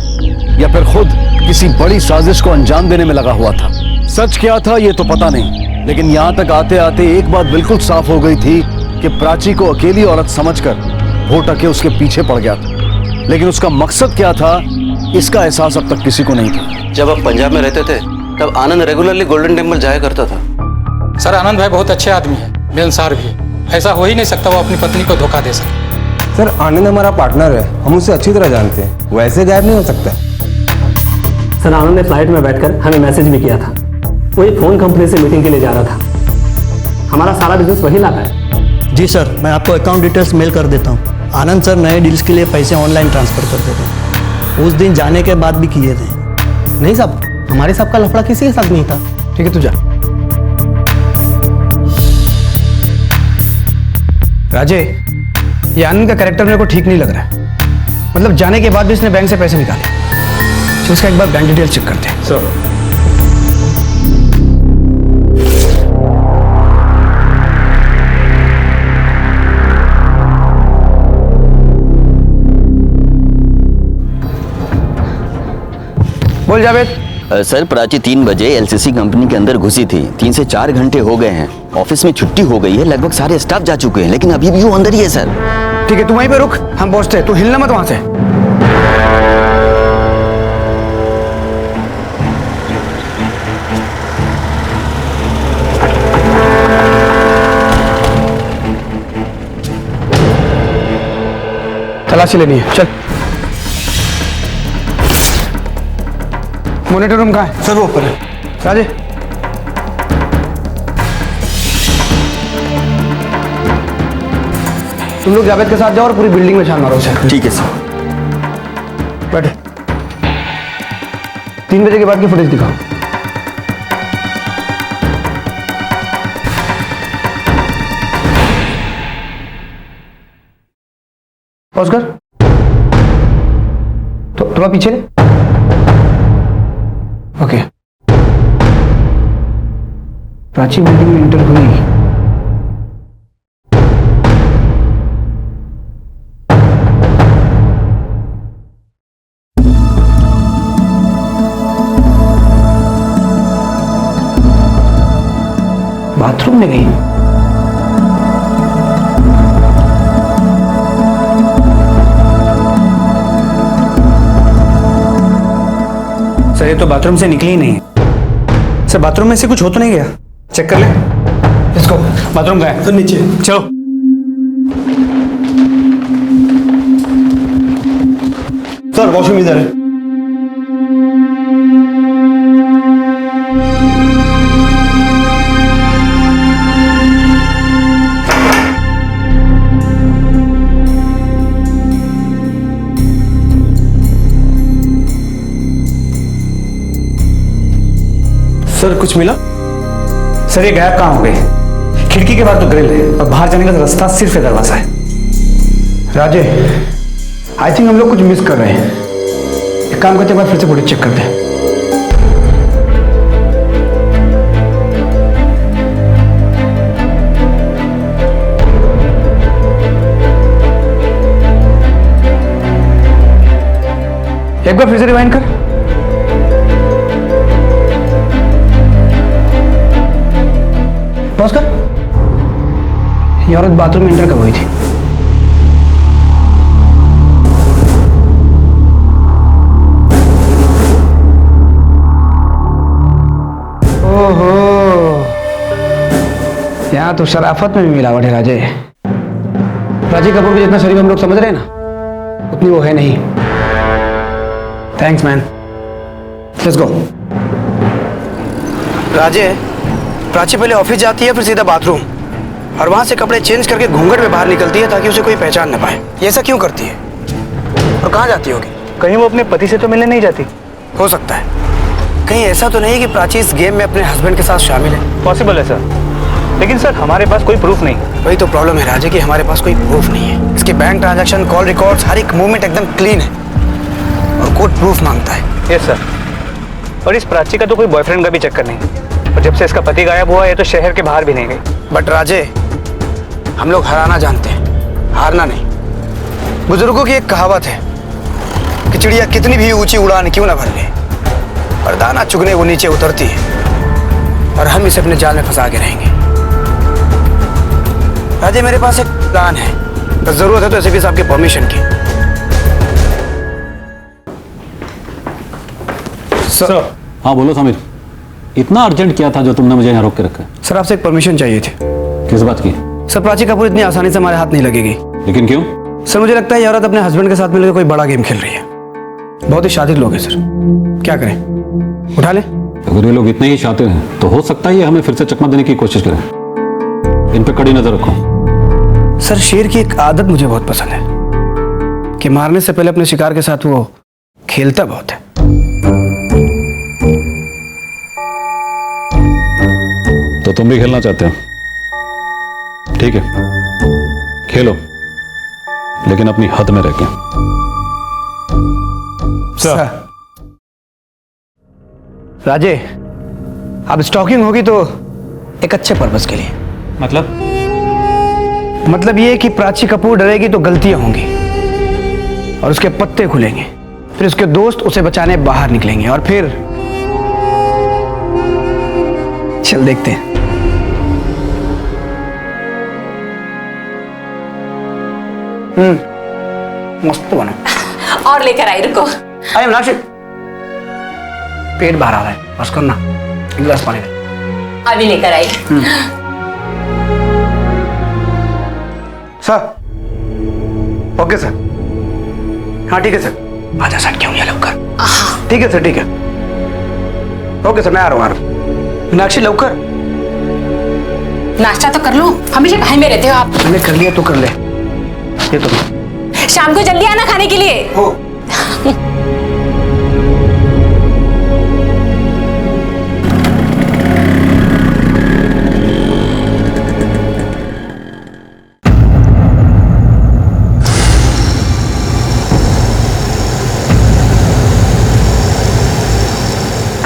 या फिर खुद किसी बड़ी साजिश को अंजाम देने में लगा हुआ था? सच क्या था ये तो पता नहीं, लेकिन यहाँ तक आते आते एक बात बिल्कुल साफ हो गई थी कि प्राची को अकेली औरत समझकर भोटके उसके पीछे पड़ गया था। लेकिन उसका मकसद क्या था, इसका एहसास अब तक किसी को नहीं था। जब आप पंजाब में रहते थे तब आनंद रेगुलरली गोल्डन टेम्पल जाया करता था। सर, आनंद भाई बहुत अच्छे आदमी है, मिलनसार भी है। ऐसा हो ही नहीं सकता वो अपनी पत्नी को धोखा दे सके। सर, आनंद हमारा पार्टनर है, हम उसे अच्छी तरह जानते हैं, वैसे गायब नहीं हो सकता। सर, आनंद ने फ्लाइट में बैठकर हमें मैसेज भी किया था। वो एक फोन कंपनी से मीटिंग के लिए जा रहा था। हमारा सारा बिजनेस वही लाता है। जी सर, मैं आपको अकाउंट डिटेल्स मेल कर देता हूँ। आनंद सर नए डील्स के लिए पैसे ऑनलाइन ट्रांसफर कर देते हैं। उस दिन जाने के बाद भी किए थे। नहीं साहब, हमारे साहब का लफड़ा किसी के साथ नहीं था। ठीक है, तू जा। राजे, ये आनंद का कैरेक्टर मेरे को ठीक नहीं लग रहा है। मतलब जाने के बाद भी इसने बैंक से पैसे निकाले। तो उसका एक बार बैंक डिटेल चेक करते हैं। सर, बोल जावेद। सर, प्राची 3 बजे एलसीसी कंपनी के अंदर घुसी थी। 3 से 4 घंटे हो गए हैं। ऑफिस में छुट्टी हो गई है, लगभग सारे स्टाफ जा चुके हैं, लेकिन अभी भी वो अंदर ही है सर। ठीक है, तू वहीं पे रुक, हम पहुंचते हैं। तू हिलना मत वहां से। तलाशी लेनी है, चल। मॉनिटर रूम कहाँ है? सर, वो ऊपर है। राजे, तुम लोग जावेद के साथ जाओ और पूरी बिल्डिंग में छान मारो उसे। ठीक है सर। बैठे। 3 बजे के बाद की फुटेज दिखाओ। पॉज कर। तो थोड़ा पीछे। ओके। प्राची बिल्डिंग में इंटर हुई। बाथरूम में गई। सर, ये तो बाथरूम से निकली ही नहीं है। सर, बाथरूम में से कुछ हो तो नहीं गया? चेक कर ले। इसको बाथरूम का है। तो नीचे चलो। सर, वॉशरूम इधर है। सर, कुछ मिला? सर, ये गायब कहाँ हो गई? खिड़की के बाद तो ग्रिल है और बाहर जाने का रास्ता सिर्फ दरवाजा है। राजे, आई थिंक हम लोग कुछ मिस कर रहे हैं। एक काम करते बाद फिर से फुटेज चेक करते हैं। एक बार फिर से रिवाइंड कर। पॉज कर। ये औरत बाथरूम में एंटर कब हुई थी? ओहो, यहाँ तो शराफत में भी मिलावट है राजे। राजी कपूर की जितना शरीफ हम लोग समझ रहे हैं ना, उतनी वो है नहीं। Thanks man, let's go. Raje, Prachi पहले ऑफिस जाती है, फिर सीधा बाथरूम, और वहां से कपड़े चेंज करके घूंघट में बाहर निकलती है ताकि उसे कोई पहचान न पाए। ये ऐसा क्यों करती है? और कहाँ जाती होगी? कहीं वो अपने पति से तो मिलने नहीं जाती? हो सकता है। कहीं ऐसा तो नहीं कि प्राची इस गेम में अपने हस्बैंड के साथ शामिल है? पॉसिबल है सर, लेकिन सर हमारे पास कोई प्रूफ नहीं। वही तो प्रॉब्लम है राजे कि हमारे पास कोई प्रूफ नहीं है। इसके बैंक ट्रांजैक्शन, कॉल रिकॉर्ड्स, हर एक मूवमेंट एकदम क्लीन है, और कोर्ट प्रूफ मांगता है। Yes sir. और इस प्राची का तो कोई बॉयफ्रेंड का भी चक्कर नहीं, और जब से इसका पति गायब हुआ है तो शहर के बाहर भी नहीं गई। बट राजे, हम लोग हराना जानते हैं, हारना नहीं। बुजुर्गों की एक कहावत है कि चिड़िया कितनी भी ऊंची उड़ान क्यों ना भर ले, पर दाना चुगने वो नीचे उतरती है, और हम इसे अपने जाल में फंसा के रहेंगे। राजे, मेरे पास एक प्लान है, बस जरूरत है तो एसपी साहब की परमिशन की। सर। हाँ बोलो समीर, इतना अर्जेंट क्या था जो तुमने मुझे यहाँ रोक के रखा है? सर, आपसे एक परमिशन चाहिए थी। किस बात की? सर, प्राची कपूर इतनी आसानी से हमारे हाथ नहीं लगेगी। लेकिन क्यों? सर, मुझे लगता है ये औरत अपने हस्बैंड के साथ मिलकर कोई बड़ा गेम खेल रही है। बहुत ही शातिर लोग हैं सर, क्या करें? उठा ले। अगर ये लोग इतने ही शातिर हैं तो हो सकता है ये हमें फिर से चकमा देने की कोशिश करें। इन पे कड़ी नजर रखो। सर, शेर की एक आदत मुझे बहुत पसंद है कि मारने से पहले अपने शिकार के साथ वो खेलता बहुत है। तो तुम भी खेलना चाहते हो? ठीक है, खेलो, लेकिन अपनी हद में रह के। सर। राजे, अब स्टॉकिंग होगी तो एक अच्छे पर्पस के लिए। मतलब ये कि प्राची कपूर डरेगी तो गलतियां होंगी और उसके पत्ते खुलेंगे, फिर उसके दोस्त उसे बचाने बाहर निकलेंगे, और फिर चल देखते हैं। मस्त बना। और लेकर आई, रुको। अरे मीनाक्षी, पेट बाहर आ रहा है, बस करना, एक गिलास पानी दे। अभी लेकर आई। सर। Okay sir. हाँ ठीक है सर। आजा सर, क्यों नहीं लवकर? ठीक है सर, ठीक है। ओके सर, मैं आ रहा हूँ। मीनाक्षी लवकर। नाश्ता तो कर लो, हमेशा कहीं में रहते हो आप। मैंने कर लिया तो कर ले। ये तो शाम को जल्दी आना खाने के लिए। हो।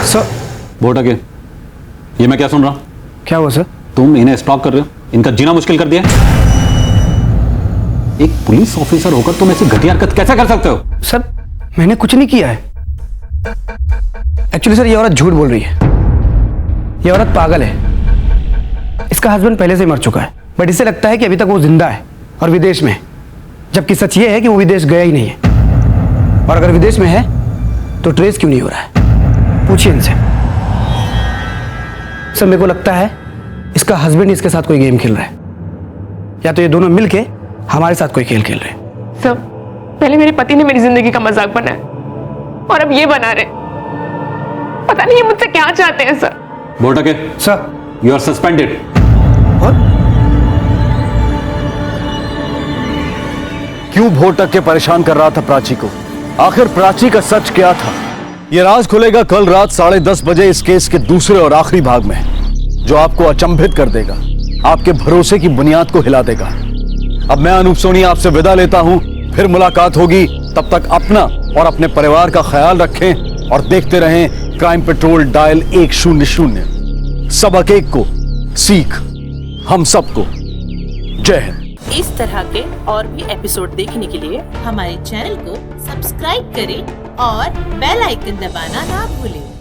सर। बोटा के, ये मैं क्या सुन रहा हूं? क्या हुआ सर? तुम इन्हें स्टॉक कर रहे हो, इनका जीना मुश्किल कर दिया। एक पुलिस ऑफिसर होकर तुम ऐसी घटिया हरकत कैसे कर सकते हो? सर, मैंने कुछ नहीं किया है। एक्चुअली सर, ये औरत झूठ बोल रही है। ये औरत पागल है। इसका हस्बैंड पहले से मर चुका है, बट इसे लगता है कि अभी तक वो जिंदा है और विदेश में है, जबकि सच ये है कि वो विदेश गया ही नहीं है। और अगर विदेश में है तो ट्रेस क्यों नहीं हो रहा है? पूछिए इनसे। सर, मेरे को लगता है इसका हस्बैंड इसके साथ कोई गेम खेल रहा है, या तो ये दोनों मिलके हमारे साथ कोई खेल खेल रहे हैं। सर, पहले मेरे पति ने मेरी जिंदगी का मजाक बनाया और अब ये बना रहे। पता नहीं ये मुझसे क्या चाहते हैं सर। बोटा के सर, यू आर सस्पेंडेड। क्यों भोटक के परेशान कर रहा था प्राची को? आखिर प्राची का सच क्या था? यह राज खुलेगा कल रात 10:30 बजे इस केस के दूसरे और आखिरी भाग में, जो आपको अचंभित कर देगा, आपके भरोसे की बुनियाद को हिला देगा। अब मैं अनूप सोनी आपसे विदा लेता हूं, फिर मुलाकात होगी। तब तक अपना और अपने परिवार का ख्याल रखें और देखते रहें क्राइम पेट्रोल डायल 100। सबक एक को सीख हम सबको। जय हिंद। इस तरह के और भी एपिसोड देखने के लिए हमारे चैनल को सब्सक्राइब करें और बेल आइकन दबाना ना भूलें।